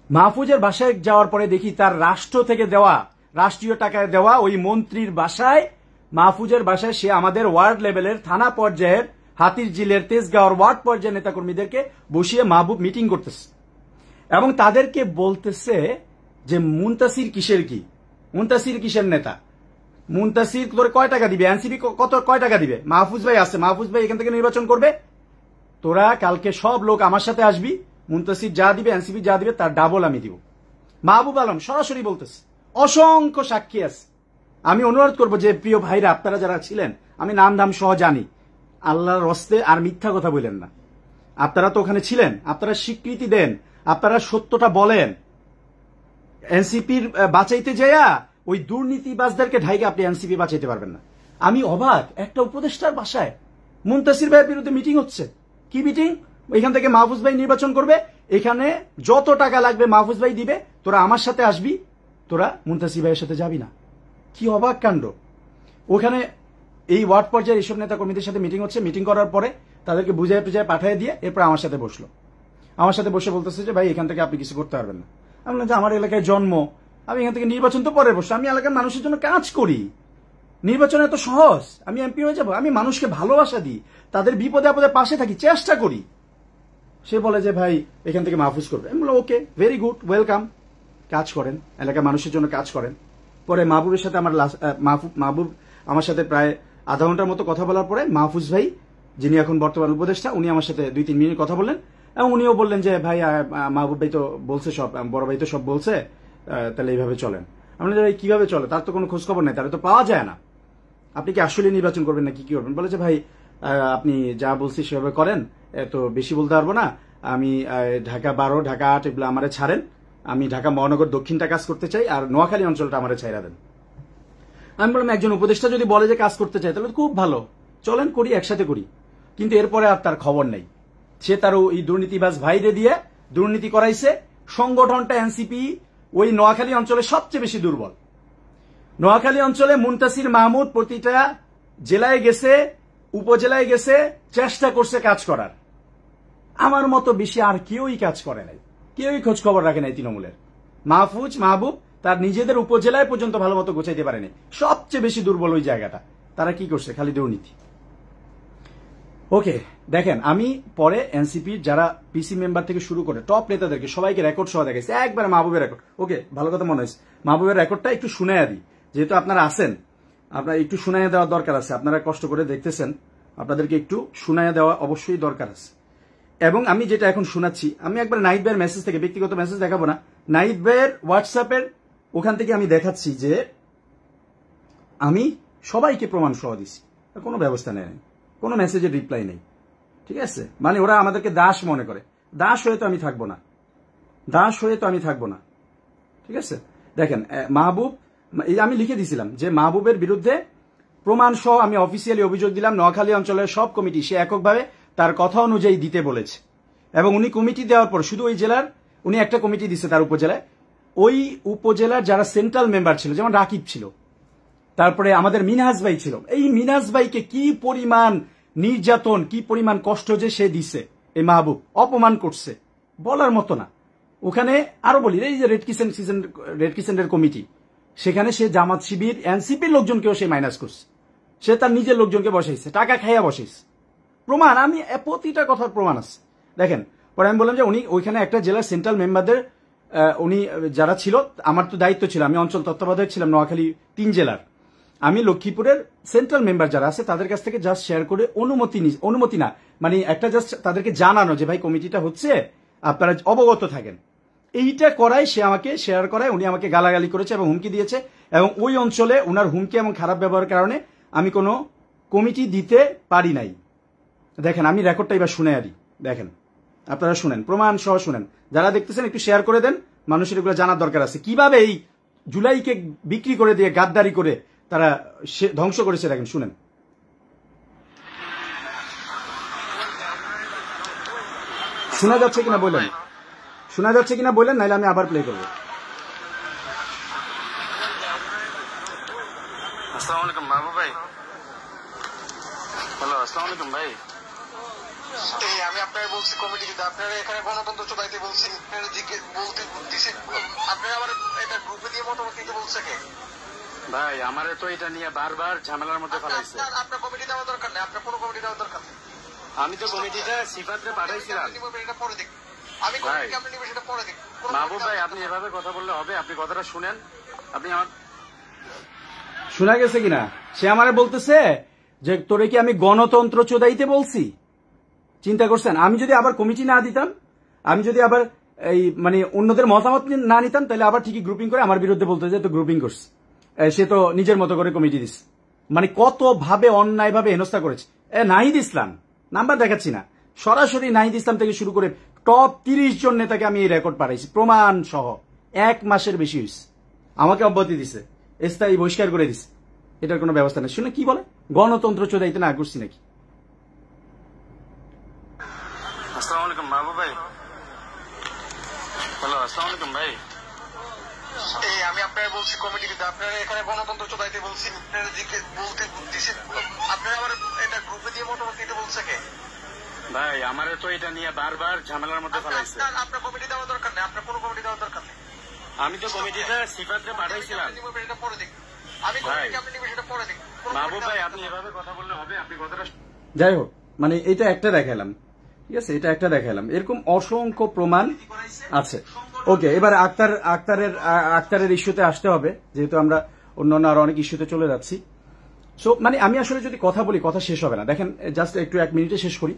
মাহফুজের বাসায় যাওয়ার পরে দেখি তার রাষ্ট্র থেকে দেওয়া, রাষ্ট্রীয় টাকায় দেওয়া ওই মন্ত্রীর বাসায়, মাহফুজের বাসায় সে আমাদের ওয়ার্ড লেভেলের, থানা পর্যায়ের, হাতিরঝিলের, তেজগাঁওর ওয়ার্ড পর্যায়ের নেতাকর্মীদেরকে বসিয়ে মাহবুব মিটিং করতেছে এবং তাদেরকে বলতেছে যে মুনতাসির কিসের নেতা, মুনতাসির তোর কয় টাকা দিবে, এনসিপি কয় টাকা দিবে, মাহফুজ ভাই আছে, মাহফুজ ভাই এখান থেকে নির্বাচন করবে, তোরা কালকে সব লোক আমার সাথে আসবি, মুনতাসির যা দিবে, এনসিপি যা দিবে তার ডাবল আমি দিব। মাহবুব আলম সরাসরি বলতেছে, অসংখ্য সাক্ষী আছে। আমি অনুরোধ করবো যে প্রিয় ভাইরা, আপনারা যারা ছিলেন, আমি নাম দাম সহ জানি, আল্লাহর হস্তে আর মিথ্যা কথা বলেন না। আপনারা তো ওখানে ছিলেন, আপনারা স্বীকৃতি দেন, আপনারা সত্যটা বলেন। এনসিপির বাঁচাইতে যাইয়া ওই দুর্নীতিবাজদেরকে ঢাইকে আপনি এনসিপি বাঁচাইতে পারবেন না। আমি অবাক, একটা উপদেষ্টার বাসায় মুনতাসির ভাইয়ের বিরুদ্ধে মিটিং হচ্ছে। কি মিটিং? এখান থেকে মাহফুজ ভাই নির্বাচন করবে, এখানে যত টাকা লাগবে মাহফুজ ভাই দিবে, তোরা আমার সাথে আসবি, তোরা মুনতাসির ভাইয়ের সাথে যাবি না। কি অবাক কাণ্ড! ওখানে এই ওয়ার্ড পর্যায়ে এইসব নেতা কর্মীদের সাথে মিটিং হচ্ছে। মিটিং করার পরে তাদেরকে বুঝায় পাঠিয়ে দিয়ে এরপর আমার সাথে বসলো। আমার সাথে বসে বলতেছে যে ভাই, এখান থেকে আপনি কিছু করতে পারবেন না। আমি বললাম যে আমার এলাকায় জন্ম, আমি এখান থেকে নির্বাচন তো পরে বসছি, আমি এলাকার মানুষের জন্য কাজ করি, নির্বাচন এত সহজ, আমি এমপি হয়ে যাব? আমি মানুষকে ভালোবাসা দিই, তাদের বিপদে আপদে পাশে থাকি, চেষ্টা করি। সে বলে যে ভাই, এখান থেকে মাহফুজ করবে। আমি বললাম ওকে, ভেরি গুড, ওয়েলকাম, কাজ করেন, এলাকার মানুষের জন্য কাজ করেন। পরে মাহবুবের সাথে মাহবুব আমার সাথে প্রায় আধা ঘন্টার মতো কথা বলার পরে মাহফুজ ভাই, যিনি এখন বর্তমান উপদেষ্টা, উনি আমার সাথে 2-3 মিনিট কথা বললেন এবং উনিও বললেন যে ভাই, মাহবুব ভাই তো বলছে সব, বড় ভাই তো সব বলছে, তাহলে এইভাবে চলেন। আমি বললাম ভাই কিভাবে চলে? তার তো কোনো খোঁজ খবর নেই, তারা তো পাওয়া যায় না, আপনি কি আসলে নির্বাচন করবেন না কি করবেন? বলে যে ভাই, আপনি যা বলছি সেভাবে করেন, এত বেশি বলতে পারবো না, আমি ঢাকা 12, ঢাকা 8 এগুলো আমারে ছাড়েন, আমি ঢাকা মহানগর দক্ষিণটা কাজ করতে চাই, আর নোয়াখালী অঞ্চলটা আমারে ছাইরা দেন। আমি বললাম একজন উপদেষ্টা যদি বলে যে কাজ করতে চাই, তাহলে খুব ভালো, চলেন করি, একসাথে করি। কিন্তু এরপরে আর তার খবর নেই। সে তার ওই দুর্নীতিবাজ ভাইরে দিয়ে দুর্নীতি করাইছে। সংগঠনটা এনসিপি ওই নোয়াখালী অঞ্চলে সবচেয়ে বেশি দুর্বল। নোয়াখালী অঞ্চলে মুনতাসির মাহমুদ প্রতিটা জেলায় গেছে, উপজেলায় গেছে, চেষ্টা করছে কাজ করার। আমার মতো বেশি আর কেউই কাজ করে নাই, কেউই খোঁজ খবর রাখে নাই তৃণমূলের। মাহবুব তার নিজেদের উপজেলায় পর্যন্ত ভালো মতো গোছাইতে পারেনি। সবচেয়ে বেশি দুর্বল ওই জায়গাটা, তারা কি করছে? খালি দুর্নীতি। ওকে, দেখেন আমি পরে এনসিপির যারা পিসি মেম্বার থেকে শুরু করে টপ নেতাদেরকে সবাইকে রেকর্ড সহ দেখাইছে, একবারে মাহবুবের রেকর্ড। ওকে, ভালো কথা মনে হয়েছে, মাহবুবের রেকর্ডটা একটু শুনাইয়া দিই, যেহেতু আপনারা আছেন, আপনার একটু শুনাইয়া দেওয়া দরকার আছে। আপনারা কষ্ট করে দেখতেছেন, আপনাদেরকে একটু শুনাইয়া দেওয়া অবশ্যই দরকার আছে। এবং আমি যেটা এখন শোনাচ্ছি, আমি একবার নাহিদ ভাইয়ের মেসেজ থেকে, ব্যক্তিগত মেসেজ দেখাবো না, নাহিদ ভাইয়ের হোয়াটসঅ্যাপের ওখান থেকে আমি দেখাচ্ছি যে আমি সবাইকে প্রমাণ সহ দিছি, কোনো ব্যবস্থা নেই, কোনো মেসেজের রিপ্লাই নেই। ঠিক আছে, মানে ওরা আমাদেরকে দাস মনে করে। দাস হয়ে তো আমি থাকবো না, দাস হয়ে তো আমি থাকবো না। ঠিক আছে, দেখেন মাহবুব, আমি লিখে দিয়েছিলাম যে মাহবুবের বিরুদ্ধে প্রমাণ সহ আমি অফিসিয়ালি অভিযোগ দিলাম। নোয়াখালী অঞ্চলের সব কমিটি সে এককভাবে তার কথা অনুযায়ী দিতে বলেছে, এবং উনি কমিটি দেওয়ার পর শুধু ওই জেলার উনি একটা কমিটি দিচ্ছে তার উপজেলায়, ওই উপজেলার যারা সেন্ট্রাল মেম্বার ছিল, যেমন রাকিব ছিল, তারপরে আমাদের মিনহাজ ভাই ছিল, এই মিনহাজ ভাইকে কি পরিমাণ নির্যাতন, কি পরিমাণ কষ্ট যে সে দিছে, এই মাহবুব অপমান করছে বলার মতো না। ওখানে আরো বলি, এই যে রেড কিসেন্টের কমিটি, সেখানে সে জামাত শিবির এনসিপির লোকজনকেও সে মাইনাস করছে, সে তার নিজের লোকজনকে বসাইছে, টাকা খাইয়া বসাইছে। প্রমাণ, আমি প্রতিটা কথার প্রমাণ আছে। দেখেন, পরে আমি বললাম যে উনি ওইখানে একটা জেলার সেন্ট্রাল মেম্বারদের উনি যারা ছিল, আমার তো দায়িত্ব ছিল, আমি অঞ্চল তত্ত্বাবধায়ক ছিলাম নোয়াখালী 3 জেলার, আমি লক্ষ্মীপুরের সেন্ট্রাল মেম্বার যারা আছে তাদের কাছ থেকে জাস্ট শেয়ার করে অনুমতি না, মানে একটা জাস্ট তাদেরকে জানানো যে ভাই কমিটিটা হচ্ছে, আপনারা অবগত থাকেন, এইটা করাই সে আমাকে শেয়ার করায়। উনি আমাকে গালাগালি করেছে এবং হুমকি দিয়েছে, এবং ওই অঞ্চলে ওনার হুমকি এবং খারাপ ব্যবহারের কারণে আমি কোনো কমিটি দিতে পারি নাই। দেখেন, আমি রেকর্ডটা এবার শুনে আরি, দেখেন আপনারা শুনেন, প্রমাণ সহ শুনেন, যারা দেখতেছেন একটু শেয়ার করে দেন, মানুষের এগুলো জানার দরকার আছে, কিভাবে এই জুলাইকে বিক্রি করে দিয়ে গাদ্দারি করে তারা ধ্বংস করেছে। দেখেন, শুনেন। শোনা যাচ্ছে কিনা বললেন, শোনা যাচ্ছে কিনা বললেন, নাইলে আমি আবার প্লে করবো। আসসালামু আলাইকুম মাহবুব ভাই। হ্যালো, আসসালামু আলাইকুম ভাই। আমি আপনার বলছি কমিটি দিতে, আপনারা এখানে গণতন্ত্র চোদাইতে বলছি, বলতে দিছে, আপনারা আমার এটা গ্রুপে দিয়ে মতামত দিতে বলছে কে? ভাই আমারে তো এটা নিয়ে বারবার ঝামেলার মধ্যে ফেলাইছে। আপনার কমিটি দেওয়ার দরকার নেই, আপনার কোনো কমিটি দেওয়ার দরকার নেই। আমি তো কমিটিটা সিফাতরে পাঠাইছিলাম। এটা পরে দেখ, আমি কমিটি আপনি নিবেন সেটা পরে দেখ। মাহবুব ভাই, আপনি এভাবে কথা বললে হবে? আপনি কথাটা শুনেন, আপনি আমার শোনা গেছে কিনা? সে আমারে বলতেছে যে তোরে কি আমি গণতন্ত্র চোদাইতে বলছি? চিন্তা করছেন, আমি যদি আবার কমিটি না দিতাম, আমি যদি আবার এই মানে অন্যদের মতামত না নিতাম, তাহলে আবার ঠিকই গ্রুপিং করে আমার বিরুদ্ধে বলতে যে তো গ্রুপিং করছে, সে তো নিজের মতো করে কমিটি দিচ্ছে। মানে কত ভাবে অন্যায় ভাবে হেনস্থা করেছে। নাহিদ ইসলাম, নাম্বার দেখাচ্ছি না, সরাসরি নাহিদ ইসলাম থেকে শুরু করে টপ 30 জন নেতাকে আমি এই রেকর্ড পাঠাইছি প্রমাণ সহ। 1 মাসের বেশি হয়েছে, আমাকে অব্যাহতি দিছে, স্থায়ী বহিষ্কার করে দিছে, এটার কোনো ব্যবস্থা নেই। শুনে কি বলে, গণতন্ত্র চোদাইতে না করছি নাকি? আসসালামু আলাইকুম মাহবুব ভাই। হ্যালো, আসসালামু আলাইকুম ভাই। আমি আপনার বলছি কমিটি দিতে, আপনারা এখানে গণতন্ত্র চোদাইতে বলছি, বলতে দিছে, আপনারা আমার এটা গ্রুপে দিয়ে মতামত দিতে বলছে কে? ভাই আমারে তো এটা নিয়ে বারবার ঝামেলার মধ্যে ফেলাইছে। আপনার কমিটি দেওয়ার দরকার নেই, আপনার কোনো কমিটি দেওয়ার দরকার নেই। আমি তো কমিটিটা সিফাতরে পাঠাইছিলাম। এটা পরে দেখ, আমি কমিটি আপনি নিবেন সেটা পরে দেখ। মাহবুব ভাই, আপনি এভাবে কথা বললে হবে? আপনি কথাটা যাই হোক, মানে এটা একটা দেখালাম, ঠিক আছে, এটা একটা দেখালাম, এরকম অসংখ্য প্রমাণ আছে। ওকে, এবার আক্তারের ইস্যুতে আসতে হবে, যেহেতু আমরা অন্যান্য আরো অনেক ইস্যুতে চলে যাচ্ছি। সো মানে আমি আসলে যদি কথা বলি, কথা শেষ হবে না। দেখেন, জাস্ট একটু 1 মিনিটে শেষ করি।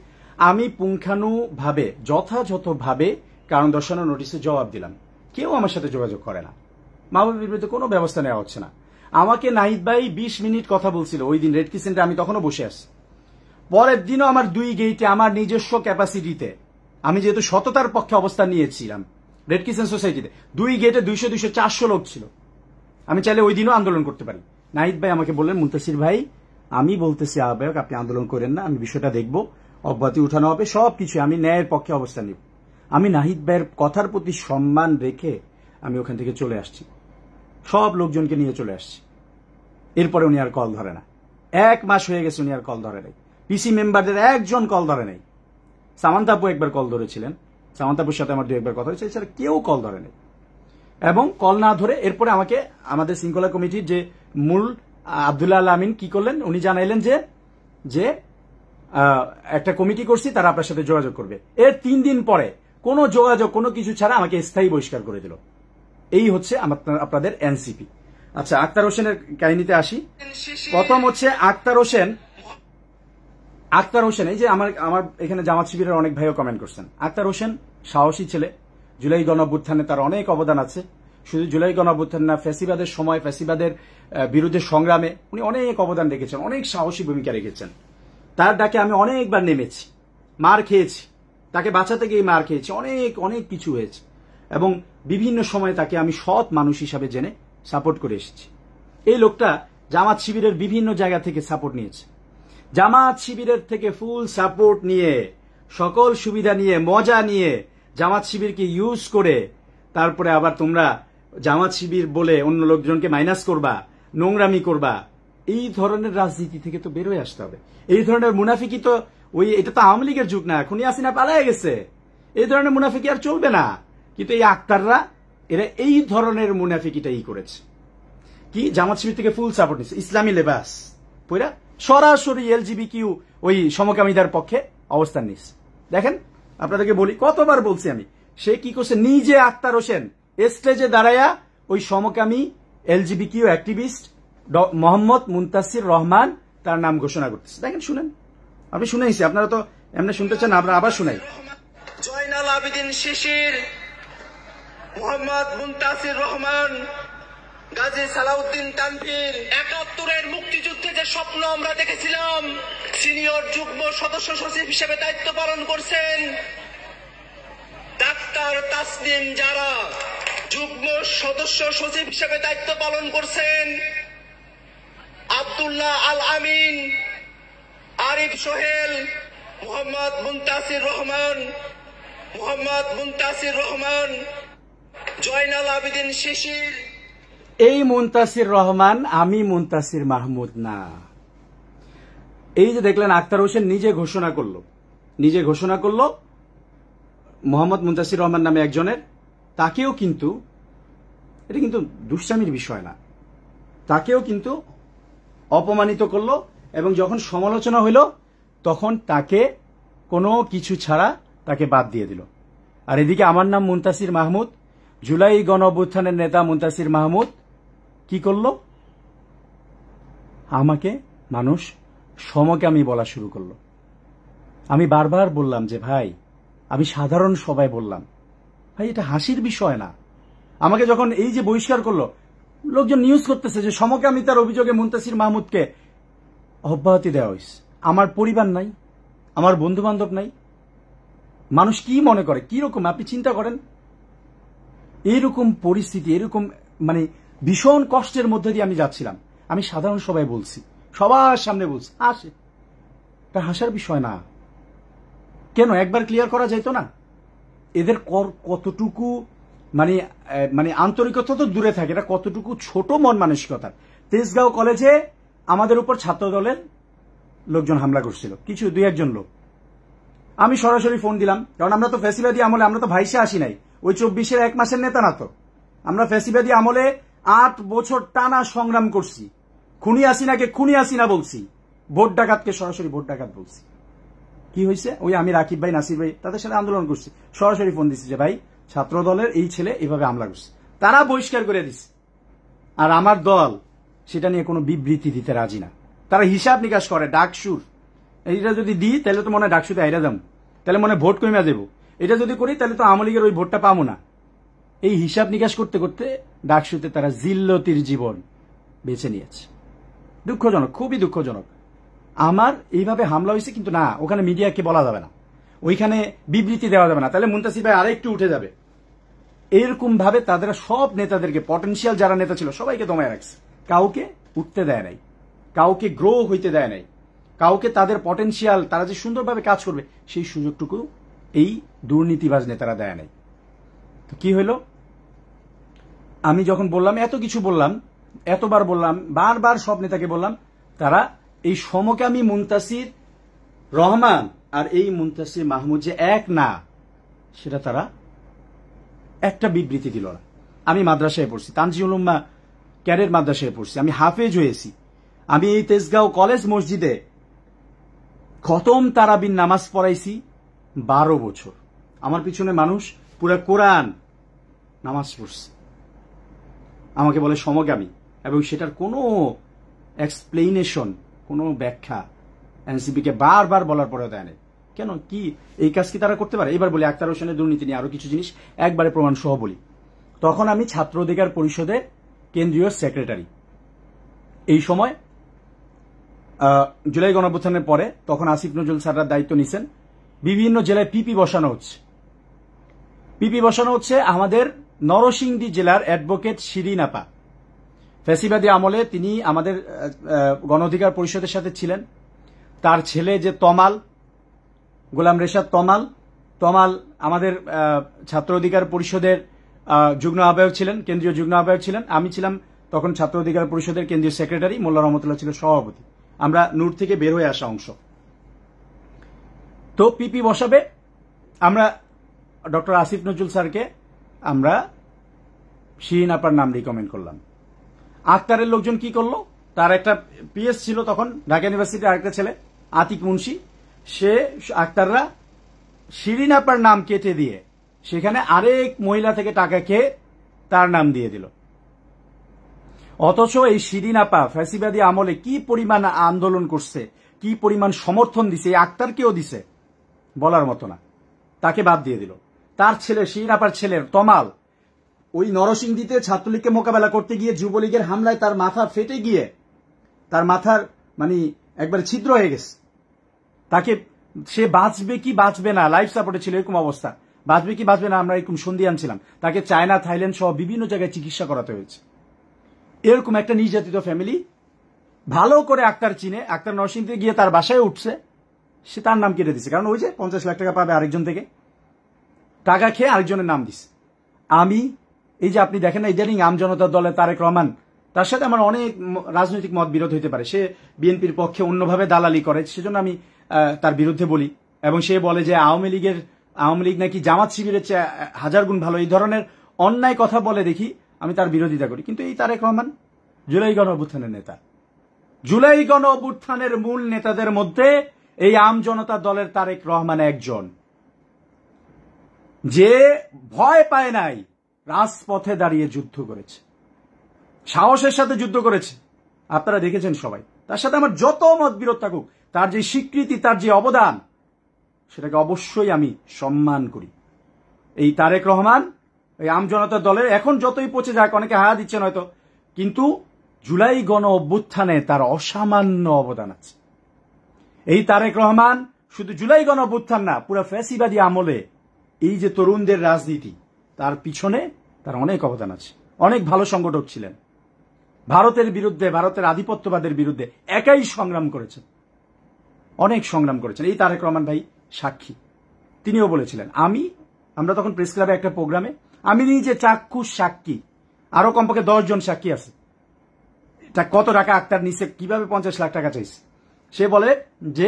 আমি পুঙ্খানুভাবে যথাযথভাবে কারণ দর্শানোর নোটিশে জবাব দিলাম, কেউ আমার সাথে যোগাযোগ করে না, মাহবুবের বিরুদ্ধে কোনো ব্যবস্থা নেওয়া হচ্ছে না। আমাকে নাহিদ ভাই 20 মিনিট কথা বলছিল ওই দিন রেড কিসেন্টে, আমি তখনও বসে আছি। পরের দিনও আমার 2 গেইটে আমার নিজস্ব ক্যাপাসিটিতে, আমি যেহেতু সততার পক্ষে অবস্থান নিয়েছিলাম রেড কিচেন সোসাইটিতে, 2 গেটে 200, 200, 400 লোক ছিল। আমি চাইলে ওই দিনও আন্দোলন করতে পারি। নাহিদ ভাই আমাকে বললেন, মুনতাসির ভাই আমি বলতেছি আহ্বায়ক, আপনি আন্দোলন করেন না, আমি বিষয়টা দেখব, অব্যাহতি উঠানো হবে, সবকিছু আমি ন্যায়ের পক্ষে অবস্থান নিব। আমি নাহিদ ভাইয়ের কথার প্রতি সম্মান রেখে আমি ওখান থেকে চলে আসছি, সব লোকজনকে নিয়ে চলে আসছি। এরপরে উনি আর কল ধরে না, 1 মাস হয়ে গেছে উনি আর কল ধরে নাই। পিসি মেম্বারদের একজন কল ধরে নাই। সামান্তাপু একবার কল ধরেছিলেন, সামান্তাপুর সাথে আমার 2-1 বার কথা হয়েছে, এছাড়া কেউ কল ধরে নাই। এবং কল না ধরে এরপরে আমাকে আমাদের শৃঙ্খলা কমিটির যে মূল আব্দুল্লাহ আল আমিন কি করলেন, উনি জানাইলেন যে একটা কমিটি করছি, তারা আপনার সাথে যোগাযোগ করবে। এর 3 দিন পরে কোনো যোগাযোগ কোনো কিছু ছাড়া আমাকে স্থায়ী বহিষ্কার করে দিল। এই হচ্ছে আপনাদের এনসিপি। আচ্ছা, আক্তার হোসেনের কাহিনীতে আসি। প্রথম হচ্ছে আক্তার হোসেন, এই যে আমার এখানে জামাত শিবিরের অনেক ভাইও কমেন্ট করছেন। আক্তার হোসেন সাহসী ছেলে, জুলাই গণঅভ্যুত্থানে তার অনেক অবদান আছে। শুধু জুলাই গণঅভ্যুত্থান না, ফ্যাসিবাদের সময় ফ্যাসিবাদের বিরুদ্ধে সংগ্রামে উনি অনেক অবদান রেখেছেন, অনেক সাহসী ভূমিকা রেখেছেন। তার ডাকে আমি অনেকবার নেমেছি, মার খেয়েছি, তাকে বাঁচাতে গিয়ে মার খেয়েছি, অনেক অনেক কিছু হয়েছে, এবং বিভিন্ন সময় তাকে আমি সৎ মানুষ হিসাবে জেনে সাপোর্ট করে এসেছি। এই লোকটা জামাত শিবিরের বিভিন্ন জায়গা থেকে সাপোর্ট নিয়েছে, জামাত শিবিরের থেকে ফুল সাপোর্ট নিয়ে, সকল সুবিধা নিয়ে, মজা নিয়ে, জামাত শিবিরকে ইউজ করে তারপরে আবার তোমরা জামাত শিবির বলে অন্য লোকজনকে মাইনাস করবা, নোংরামি করবা। এই ধরনের রাজনীতি থেকে তো বেরোয় আসতে হবে। এই ধরনের মুনাফিকি তো এটা তো আওয়ামী লীগের যুগ না, এখনই হাসিনা পালায় গেছে। এই ধরনের মুনাফিকি আর চলবে না। কিন্তু এই আক্তাররা এরা এই ধরনের মুনাফিকিটাই করেছে। কি জামাত শিবির থেকে ফুল সাপোর্ট নিচ্ছে, ইসলামী লেবাস পইরা সরাসরি এলজিবিকিউ ওই সমকামীদের পক্ষে অবস্থান নিচ্ছে। দেখেন, আপনাদেরকে বলি, কতবার বলছি আমি, সে কি করছে, নিজে আক্তার হোসেন স্টেজে দাঁড়ায়া ওই সমকামী এলজিবিকিউ অ্যাক্টিভিস্ট মোহাম্মদ মুনতাসির রহমান তার নাম ঘোষণা করতেছে। দেখেন, শুনেন, আপনি শুনেছি, আপনারা তো এমনি শুনতে চান, আমরা আবার শুনাই। জয়নাল আবেদিন শিশির, মোহাম্মদ মুনতাসির রহমান, গাজী সালাউদ্দিন তানভীর, ৭১-এর মুক্তিযুদ্ধে যে স্বপ্ন আমরা দেখেছিলাম, সিনিয়র যুগ্ম সদস্য সচিব হিসেবে দায়িত্ব পালন করছেন ডাক্তার তাসনিম জারা, যুগ্ম সদস্য সচিব হিসেবে দায়িত্ব পালন করছেন আব্দুল্লাহ আল আমিন, আরিফ সোহেল, মোহাম্মদ মুনতাসির রহমান, জয়নাল আবেদিন শিশির। এই মুনতাসির রহমান, আমি মুনতাসির মাহমুদ না। এই যে দেখলেন আক্তার হোসেন নিজে ঘোষণা করলো মোহাম্মদ মুনতাসির রহমান নামে একজনের, তাকেও কিন্তু, এটা কিন্তু দুষ্টামির বিষয় না, তাকেও কিন্তু অপমানিত করলো, এবং যখন সমালোচনা হইল তখন তাকে কোনো কিছু ছাড়া তাকে বাদ দিয়ে দিল। আর এদিকে আমার নাম মুনতাসির মাহমুদ, জুলাই গণঅভ্যুত্থানের নেতা মুনতাসির মাহমুদ কি করলো, আমাকে মানুষ সমকামী বলা শুরু করলো। আমি বারবার বললাম যে ভাই, আমি সাধারণ সবাই বললাম, ভাই এটা হাসির বিষয় না। আমাকে যখন এই যে বহিষ্কার করলো, লোকজন নিউজ করতেছে যে সমকামিতার অভিযোগে মুনতাসির মাহমুদকে অব্যাহতি দেওয়া হয়েছে। আমার পরিবার নাই, আমার বন্ধু বান্ধব নাই, মানুষ কি মনে করে, কি রকম আপনি চিন্তা করেন। এইরকম পরিস্থিতি, এরকম মানে ভীষণ কষ্টের মধ্যে দিয়ে আমি যাচ্ছিলাম। আমি সাধারণ সবাই বলছি, সবার সামনে বলছি, হাসে, এটা হাসার বিষয় না। কেন একবার ক্লিয়ার করা যেত না? এদের কতটুকু মানে আন্তরিকতা তো দূরে থাকে, এটা কতটুকু ছোট মন মানসিকতার। তেজগাঁও কলেজে আমাদের উপর ছাত্র দলের লোকজন হামলা করছিল, কিছু 2-1 লোক। আমি সরাসরি ফোন দিলাম, কারণ আমরা তো ফ্যাসিবাদী আমলে, আমরা তো ভাইসে আসি নাই, ওই 24-এর 1 মাসের নেতা না তো। আমরা ফ্যাসিবাদী আমলে 8 বছর টানা সংগ্রাম করছি, খুনি হাসিনাকে খুনি হাসিনা বলছি, ভোট ডাকাতকে সরাসরি ভোট ডাকাত বলছি। কি হয়েছে, ওই আমি রাকিব ভাই, নাসির ভাই, তাদের সাথে আন্দোলন করছি, সরাসরি ফোন দিচ্ছি যে ভাই ছাত্র দলের এই ছেলে এভাবে হামলা করছে, তারা বহিষ্কার করে দিচ্ছে। আর আমার দল সেটা নিয়ে কোনো বিবৃতি দিতে রাজি না। তারা হিসাব নিকাশ করে, ডাকসুর, এইটা যদি দিই তাহলে তো মনে হয় ডাকসুতে আইরা যাবো, তাহলে মনে হয় ভোট কমে দেবো, এটা যদি করি তাহলে তো আওয়ামী লীগের ওই ভোটটা পাবো না। এই হিসাব নিকাশ করতে করতে ডাকসুতে তারা জিল্লতির জীবন বেছে নিয়েছে। দুঃখজনক, খুবই দুঃখজনক। আমার এইভাবে হামলা হয়েছে, কিন্তু না, ওখানে মিডিয়াকে বলা যাবে না, ওইখানে বিবৃতি দেওয়া যাবে না, তাহলে মুনতাসির ভাই আরেকটু উঠে যাবে। এরকম ভাবে তাদের সব নেতাদেরকে, পটেনশিয়াল যারা নেতা ছিল সবাইকে দমায় রাখছে, কাউকে উঠতে দেয় নাই, কাউকে গ্রো হইতে দেয় নাই, কাউকে তাদের পটেনশিয়াল, তারা যে সুন্দরভাবে কাজ করবে সেই সুযোগটুকু এই দুর্নীতিবাজ নেতারা দেয় নাই। তো কি হইল, আমি যখন বললাম, এত কিছু বললাম, এতবার বললাম, বারবার সব নেতাকে বললাম, তারা এই সমকামী মুনতাসির রহমান আর এই মুনতাসির মাহমুদ যে এক না, সেটা তারা একটা বিবৃতি দিল না। আমি মাদ্রাসায় পড়ছি, তানজিউল উম্মাহ ক্যাডেট মাদ্রাসায় পড়ছি, আমি হাফেজ হয়েছি, আমি এই তেজগাঁও কলেজ মসজিদে খতম তারাবির নামাজ পড়াইছি 12 বছর। আমার পিছনে মানুষ পুরা কোরআন নামাজ পড়ছে, আমাকে বলে সমগামী, এবং সেটার কোনো এক্সপ্লেনেশন, কোনো ব্যাখ্যা এনসিপিকে বারবার বলার পরেও দেয় না। কেন, কি এই কাজ কি তারা করতে পারে? এবার বলি আক্তার হোসেনের দুর্নীতি নিয়ে আরো কিছু জিনিস একবারে প্রমাণ সহ বলি। তখন আমি ছাত্র অধিকার পরিষদের কেন্দ্রীয় সেক্রেটারি। এই সময় জুলাই গণঅভ্যুত্থানের পরে তখন আসিফ নজরুল স্যাররা দায়িত্ব নিছেন। বিভিন্ন জেলায় পিপি বসানো হচ্ছে। পিপি বসানো হচ্ছে আমাদের নরসিংদী জেলার অ্যাডভোকেট শিরিন আপা। ফ্যাসিবাদী আমলে তিনি আমাদের গণ অধিকার পরিষদের সাথে ছিলেন। তার ছেলে যে তমাল, গোলাম রেশাদ তমাল আমাদের ছাত্র অধিকার পরিষদের যুগ্ম আহ্বায়ক ছিলেন, কেন্দ্রীয় যুগ্ম আহ্বায়ক ছিলেন। আমি ছিলাম তখন ছাত্র অধিকার পরিষদের কেন্দ্রীয় সেক্রেটারি, মোল্লা রহমতুল্লাহ ছিল সভাপতি। আমরা নূর থেকে বের হয়ে আসা অংশ। তো পিপি বসাবে, আমরা ডক্টর আসিফ নজরুল স্যারকে আমরা শিরিন আপার নাম রিকমেন্ড করলাম। আক্তারের লোকজন কি করলো, তার একটা পিএস ছিল তখন ঢাকা ইউনিভার্সিটির আরেকটা ছেলে আতিক মুন্সি, সে আক্তাররা শিরিন আপার নাম কেটে দিয়ে সেখানে আরেক মহিলা থেকে টাকা খেয়ে তার নাম দিয়ে দিল। অথচ এই শিরিন আপা ফ্যাসিবাদী আমলে কি পরিমাণ আন্দোলন করছে, কি পরিমাণ সমর্থন দিছে, এই আক্তারকেও দিছে বলার মতো না, তাকে বাদ দিয়ে দিল। তার ছেলে শিরিন আপার ছেলের তমাল ওই নরসিংদীতে ছাত্রলীগকে মোকাবেলা করতে গিয়ে যুবলীগের হামলায় তার মাথা ফেটে গিয়ে তার মাথার মানে একবারে ছিদ্র হয়ে গেছে। তাকে সে বাঁচবে কি বাঁচবে না, লাইফ সাপোর্টে ছিল, এরকম অবস্থা, বাঁচবে কি বাঁচবে না আমরা এরকম সন্দিহান ছিলাম। তাকে চায়না, থাইল্যান্ড সহ বিভিন্ন জায়গায় চিকিৎসা করাতে হয়েছে। এরকম একটা নির্যাতিত ফ্যামিলি ভালো করে আক্তার চিনে, আক্তার নরসিংদীতে গিয়ে তার বাসায় উঠছে, সে তার নাম কেটে দিছে। কারণ ওই যে 50 লাখ টাকা পাবে আরেকজন থেকে, টাকা খেয়ে আরেকজনের নাম দিছে। আমি এই যে আপনি দেখেন না ইদানিং আমজনতার দলে তারেক রহমান, তার সাথে আমার অনেক রাজনৈতিক মত বিরোধ হইতে পারে, সে বিএনপির পক্ষে অন্যভাবে দালালি করে, সেজন্য আমি তার বিরুদ্ধে বলি। এবং সে বলে যে আওয়ামী লীগ নাকি জামাত শিবিরের চেয়ে 1000 গুণ ভালো, এই ধরনের অন্যায় কথা বলে দেখি, আমি তার বিরোধিতা করি। কিন্তু এই তারেক রহমান জুলাই গণ অভ্যুত্থানের নেতা, জুলাই গণ অভ্যুত্থানের মূল নেতাদের মধ্যে এই আমজনতা দলের তারেক রহমান একজন, যে ভয় পায় নাই, রাজপথে দাঁড়িয়ে যুদ্ধ করেছে, সাহসের সাথে যুদ্ধ করেছে। আপনারা দেখেছেন সবাই। তার সাথে আমার যত মত বিরোধ থাকুক, তার যে স্বীকৃতি, তার যে অবদান, সেটাকে অবশ্যই আমি সম্মান করি। এই তারেক রহমান এই আমজনতা দলের এখন যতই পচে যাক, অনেকে হায়া দিচ্ছেন হয়তো, কিন্তু জুলাই গণ অভ্যুত্থানে তার অসামান্য অবদান আছে। এই তারেক রহমান শুধু জুলাই গণ অভ্যুত্থান না, পুরো ফ্যাসিবাদী আমলে এই যে তরুণদের রাজনীতি, তার পিছনে তার অনেক অবদান আছে। অনেক ভালো সংগঠক ছিলেন, ভারতের বিরুদ্ধে, ভারতের আধিপত্যবাদের বিরুদ্ধে একাই সংগ্রাম করেছেন, অনেক সংগ্রাম করেছেন। এই তারেক রহমান ভাই সাক্ষী। তিনিও বলেছিলেন, আমরা তখন প্রেস ক্লাবে একটা প্রোগ্রামে, আমি নিজে চাক্ষুষ সাক্ষী, আরো কমপক্ষে 10 জন সাক্ষী আছে, এটা কত টাকা আক্তার নিচ্ছে, কিভাবে 50 লাখ টাকা চাইছে। সে বলে যে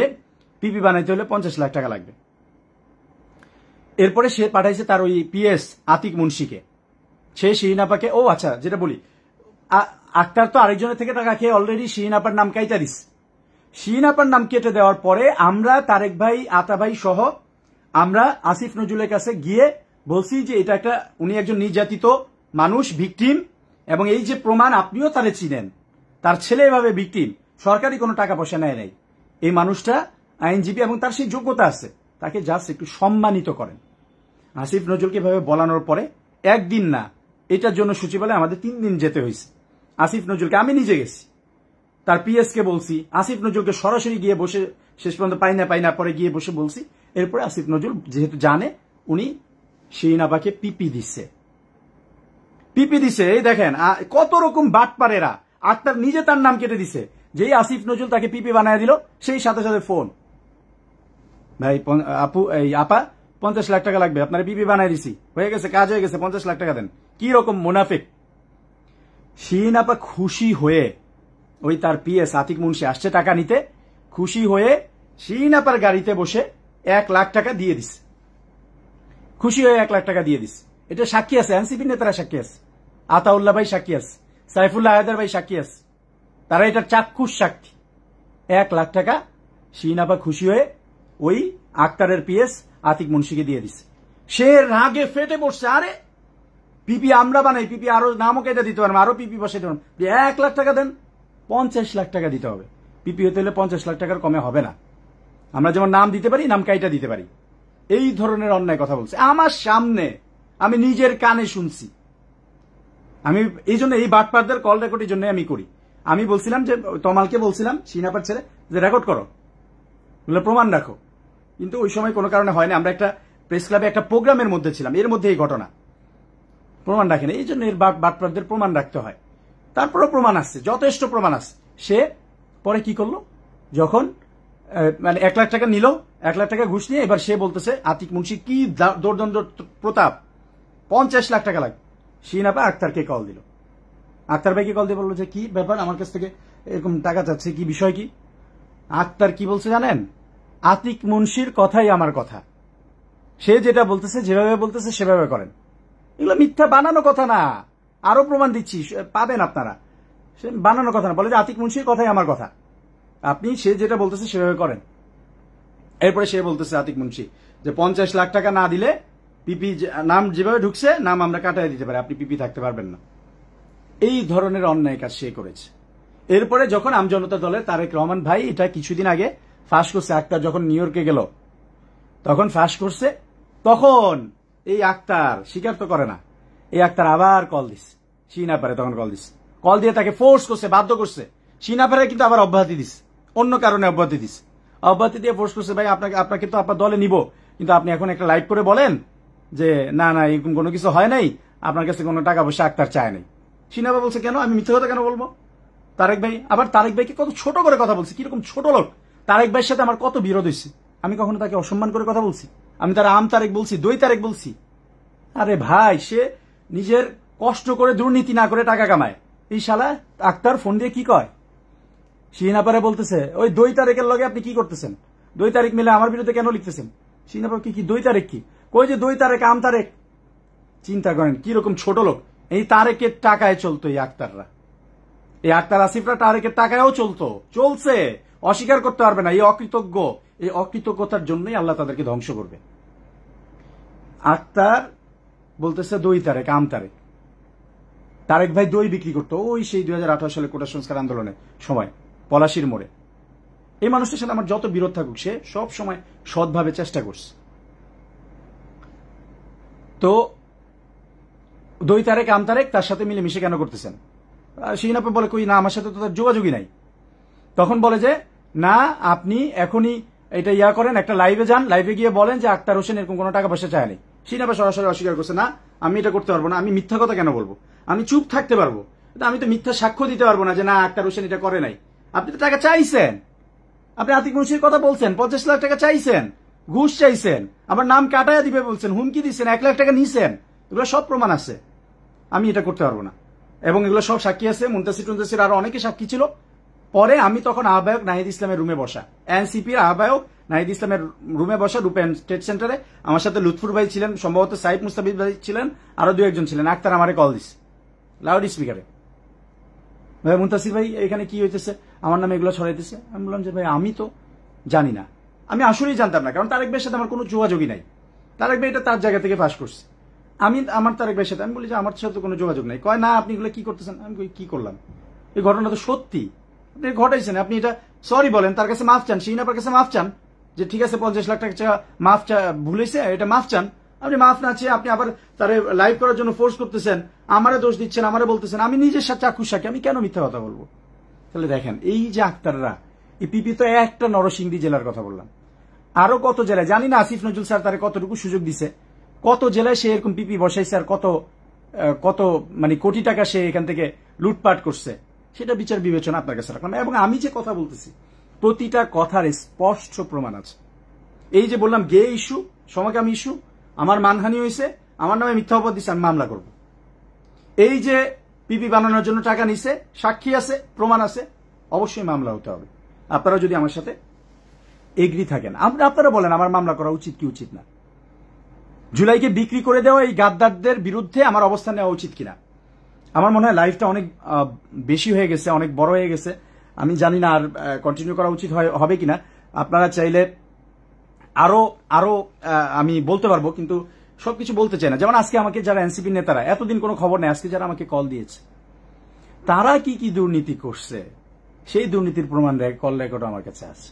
পিপি বানাইতে হলে 50 লাখ টাকা লাগবে। এরপরে সে পাঠাইছে তার ওই পিএস আতিক মুন্সিকে, সে শিরিন আপাকে, ও আচ্ছা যেটা বলি, আক্তার তো আরেকজনের থেকে টাকা খেয়ে অলরেডি শিরিন আপার নাম কাইটা দিস। শিরিন আপার নাম কেটে দেওয়ার পরে আমরা তারেক ভাই, আতা ভাই সহ আমরা আসিফ নজরুলের কাছে গিয়ে বলছি যে এটা একটা, উনি একজন নির্যাতিত মানুষ, ভিকটিম, এবং এই যে প্রমাণ আপনিও তারে চিনেন, তার ছেলে এভাবে ভিকটিম, সরকারি কোনো টাকা পয়সা নেয় নাই, এই মানুষটা আইনজীবী এবং তার সেই যোগ্যতা আছে, তাকে জাস্ট একটু সম্মানিত করেন। আসিফ নজরুলকে এভাবে বলানোর পরে একদিন না, এটার জন্য সচিবালয়ে আমাদের 3 দিন যেতে হয়েছে। আসিফ নজরুলকে আমি নিজে গেছি, তার পিএস কে বলছি, আসিফ নজরুলকে সরাসরি গিয়ে বসে, শেষ পর্যন্ত পাই না পরে গিয়ে বসে বলছি। এরপরে আসিফ নজরুল যেহেতু জানে, উনি শিরিন আপাকে পিপি দিচ্ছে। এই দেখেন কত রকম বাটপারেরা, আক্তার নিজে তার নাম কেটে দিছে, যেই আসিফ নজরুল তাকে পিপি বানায় দিল, সেই সাথে সাথে ফোন, ভাই আপা 50 লাখ টাকা লাগবে, আপনারা পিপি বানায় দিছি, হয়ে গেছে, কাজ হয়ে গেছে, 50 লাখ টাকা দেন। কি রকম মুনাফিক। শিরিন আপা খুশি হয়ে, ওই তার পিএস আতিক মুন্সি আসছে টাকা নিতে, খুশি হয়ে শিরিন আপার গাড়িতে বসে 1 লাখ টাকা দিয়ে দিস, খুশি হয়ে 1 লাখ টাকা দিয়ে দিস। এটা সাক্ষী আছে, এনসিপি নেতারা সাক্ষী আছে, আতাউল্লাহ ভাই সাক্ষী আছে, সাইফুল্লাহ হায়দার ভাই সাক্ষী আছে, তারা এটার চাক্ষুষ সাক্ষী। 1 লাখ টাকা শিরিন আপা খুশি হয়ে ওই আক্তারের পিএস আতিক মুন্সিকে দিয়ে দিছে। সে রাগে ফেটে পড়ছে, আরে পিপি আমরা বানাই, পিপি আরো নামও কেটে দিতে পারবো, আরো পিপি বসাইতে পারবো, 1 লাখ টাকা দেন, 50 লাখ টাকা দিতে হবে। পিপি হতে হলে 50 লাখ টাকার কমে হবে না। আমরা যেমন নাম দিতে পারি, নাম কাইটা দিতে পারি। এই ধরনের অন্যায় কথা বলছে আমার সামনে, আমি নিজের কানে শুনছি। আমি এই জন্য এই বাটপারদের কল রেকর্ডের জন্য আমি করি। আমি বলছিলাম যে তমালকে বলছিলাম শিনাপার ছেলে যে রেকর্ড করো, প্রমাণ রাখো, কিন্তু ওই সময় কোনো কারণে হয় না। আমরা একটা প্রেস ক্লাবে একটা প্রোগ্রামের মধ্যে ছিলাম, এর মধ্যে এই ঘটনা, প্রমাণ রাখে না। এই জন্য এর বাটপারদের প্রমাণ রাখতে হয়। তারপরও প্রমাণ আসছে, যথেষ্ট প্রমাণ আসছে। সে পরে কি করলো, যখন মানে 1 লাখ টাকা নিল, 1 লাখ টাকা ঘুষ নিয়ে এবার সে বলতেছে আতিক মুন্সি কি দৌর্দণ্ড প্রতাপ, 50 লাখ টাকা লাগবে। শিরিন আপা আক্তারকে কল দিল, আক্তার ভাইকে কল দিয়ে বললো যে কি ব্যাপার, আমার কাছ থেকে এরকম টাকা চাচ্ছে, কি বিষয় কি? আক্তার কি বলছে জানেন, আতিক মুন্সির কথাই আমার কথা, সে যেটা বলতেছে যেভাবে বলতেছে সেভাবে করেন। এগুলো মিথ্যা বানানো কথা না, আরো প্রমাণ দিচ্ছি, পাবেন আপনারা। সে বানানো কথা না, বলে যে আতিক মুন্সির কথাই আমার কথা, আপনি সে যেটা বলতেছে সেভাবে করেন। এরপরে সে বলতেছে আতিক মুন্সি যে 50 লাখ টাকা না দিলে পিপি নাম যেভাবে ঢুকছে নাম আমরা কাটাই দিতে পারি, আপনি পিপি থাকতে পারবেন না। এই ধরনের অন্যায় কাজ সে করেছে। এরপরে যখন আমজনতা দলের তারেক রহমান ভাই এটা কিছুদিন আগে ফাঁস করছে, আক্তার যখন নিউ ইয়র্কে গেল তখন ফাঁস করছে, তখন এই আক্তার স্বীকার তো করে না, এই আক্তার আবার কল দিস শিরিন আপারে, তখন কল দিস, কল দিয়ে তাকে ফোর্স করছে, বাধ্য করছে। শিরিন আপারে কিন্তু আবার অব্যাহতি দিস, অন্য কারণে অব্যাহতি দিস, অব্যাহতি দিয়ে ফোর্স করছে, ভাই আপনাকে তো আপনার দলে নিব, কিন্তু আপনি এখন একটা লাইভ করে বলেন যে না না এরকম কোনো কিছু হয় নাই, আপনার কাছে কোনো টাকা পয়সা আক্তার চায় নাই। শিরিন আপা বলছে কেন, আমি মিথ্যা কথা কেন বলবো? তারেক ভাই, আবার তারেক ভাইকে কত ছোট করে কথা বলছে, কিরকম ছোট লোক। তারেক ভাইয়ের সাথে আমার কত বিরোধ হয়েছে, আমি কখনো তাকে অসম্মান করে কথা বলছি? আমি তার আম তারেক বলছি, দই তারেক বলছি? আরে ভাই, সে নিজের কষ্ট করে দুর্নীতি না করে টাকা কামায়। এই শালা আক্তার ফোন দিয়ে কি কয়, শিরিন আপারে বলতেছে ওই দই তারেকের লগে আপনি কি করতেছেন, দই তারেক মিলে আমার বিরুদ্ধে কেন লিখতেছেন? শিরিন আপা কি দই তারেক কি কই, যে দই তারেক আম তারেক। চিন্তা করেন কিরকম ছোট লোক। এই তারেকের টাকায় চলতো এই আক্তাররা, এই আক্তার আসিফরা তারেকের টাকায়ও চলছে, অস্বীকার করতে পারবে না। এই অকৃতজ্ঞ, এই অকৃতজ্ঞতার জন্যই আল্লাহ তাদেরকে ধ্বংস করবে। আক্তার বলতেছে দই তারেক আম তারেক। তারেক ভাই দই বিক্রি করতো ওই সেই 2018 সালে কোটা সংস্কার আন্দোলনের সময় পলাশির মোড়ে। এই মানুষটার সাথে আমার যত বিরোধ থাকুক, সে সব সময় সৎভাবে চেষ্টা করছে। তো দই তারেক আম তারেক তার সাথে মিলেমিশে কেন করতেছেন? শিরিন আপা বলে কই না, আমার সাথে তো তার যোগাযোগই নাই। তখন বলে যে না, আপনি এখনই এটা ইয়া করেন, একটা লাইভে যান, লাইভে গিয়ে বলেন যে আক্তার হোসেন এরকম কোনো টাকা পয়সা চায়নি। শিরিন আপা সরাসরি অস্বীকার করছে, না আমি এটা করতে পারবো না, আমি মিথ্যা কথা কেন বলবো, আমি চুপ থাকতে পারবো, আমি তো মিথ্যা সাক্ষ্য দিতে পারবো না যে না আক্তার হোসেন এটা করে নাই। আপনি তো টাকা চাইছেন, আপনি আতিক মুন্সির কথা বলছেন, 50 লাখ টাকা চাইছেন, ঘুষ চাইছেন, আমার নাম কাটাইয়া দিবে বলছেন, হুমকি দিচ্ছেন, 1 লাখ টাকা নিছেন, এগুলো সব প্রমাণ আছে। আমি এটা করতে পারবো না, এবং এগুলো সব সাক্ষী আছে, মুনতাসির আরো অনেকে সাক্ষী ছিল। পরে আমি তখন আহ্বায়ক নাহিদ ইসলামের রুমে বসা, এনসিপির আহ্বায়ক নাহিদ ইসলামের রুমে বসা রূপেন ট্রেড সেন্টারে, আমার সাথে লুৎফুর ভাই ছিলেন, সম্ভবত সাইফ মুস্তাফিজ ভাই ছিলেন, আরো 2-1 জন ছিলেন। আক্তার আমারে কল দিস লাউড স্পিকারে, ভাই মুনতাসির ভাই এখানে কি হইতেছে, আমার নামে এগুলো ছড়াইতেছে। আমি বললাম যে ভাই আমি তো জানি না, আমি আসলেই জানতাম না, কারণ তারেক ভাইয়ের সাথে আমার কোনো যোগাযোগই নাই। তারেক ভাই এটা তার জায়গা থেকে ফাঁস করছে, আমি আমার তারেক ভাইয়ের সাথে, আমি বলি যে আমার সাথে কোনো যোগাযোগ নাই। কয় না আপনি এগুলো কি করতেছেন, আমি কি করলাম, এই ঘটনা তো সত্যি, আপনি ঘটাইছেন, আপনি এটা সরি বলেন, তার কাছে মাফ চান, শিরিন আপার কাছে মাফ চান যে ঠিক আছে 50 লাখ টাকা মাফ ভুলেছে, এটা মাফ চান। আপনি মাফ না চেয়ে আপনি আবার তারে লাইভ করার জন্য ফোর্স করতেছেন, আমারে দোষ দিচ্ছেন, আমারে বলতেছেন, আমি নিজের সাথে চাক্ষুষ সাক্ষী, আমি কেন মিথ্যা কথা বলবো? তাহলে দেখেন এই যে আক্তাররা, এই পিপি তো একটা নরসিংদী জেলার কথা বললাম, আরো কত জেলায় জানি না আসিফ নজরুল স্যার তারে কতটুকু সুযোগ দিছে, কত জেলায় সে এরকম পিপি বসাইছে, আর কত মানে কোটি টাকা সে এখান থেকে লুটপাট করছে, সেটা বিচার বিবেচনা আপনার কাছে রাখলাম। এবং আমি যে কথা বলতেছি প্রতিটা কথার স্পষ্ট প্রমাণ আছে। এই যে বললাম গে ইস্যু, সমকামী ইস্যু, আমার মানহানি হয়েছে, আমার নামে মিথ্যা অপবাদ দিচ্ছে, আমি মামলা করব। এই যে পিপি বানানোর জন্য টাকা নিছে, সাক্ষী আছে, প্রমাণ আছে, অবশ্যই মামলা হতে হবে। আপনারা যদি আমার সাথে এগ্রি থাকেন, আপনারা বলেন আমার মামলা করা উচিত কি উচিত না, জুলাইকে বিক্রি করে দেওয়া এই গাদ্দারদের বিরুদ্ধে আমার অবস্থান নেওয়া উচিত কিনা। আমার মনে হয় লাইফটা অনেক বেশি হয়ে গেছে, অনেক বড় হয়ে গেছে। আমি জানি না আর কন্টিনিউ করা উচিত হবে কিনা। আপনারা চাইলে আরো আরো আমি বলতে পারবো, কিন্তু সবকিছু বলতে চাই না। যেমন আজকে আমাকে যারা এনসিপি নেতারা, এতদিন কোনো খবর নেই, আজকে যারা আমাকে কল দিয়েছে, তারা কি কি দুর্নীতি করছে সেই দুর্নীতির প্রমাণ কল রেকর্ড আমার কাছে আছে।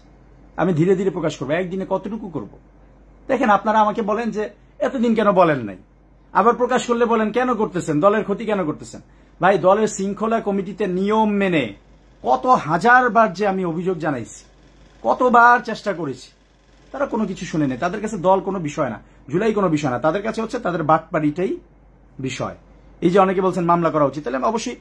আমি ধীরে ধীরে প্রকাশ করবো, একদিনে কতটুকু করব। দেখেন, আপনারা আমাকে বলেন যে এতদিন কেন বলেন নাই, আবার প্রকাশ করলে বলেন কেন করতেছেন, দলের ক্ষতি কেন করতেছেন। ভাই, দলের শৃঙ্খলা কমিটিতে নিয়ম মেনে কত হাজারবার যে আমি অভিযোগ জানাইছি, কতবার চেষ্টা করেছি, তারা কোনো কিছু শুনে নেই। তাদের কাছে দল কোনো বিষয় না, জুলাই কোনো বিষয় না, তাদের কাছে হচ্ছে তাদের বাটপাড়িটাই বিষয়। এই যে অনেকে বলছেন মামলা করা উচিত, তাহলে অবশ্যই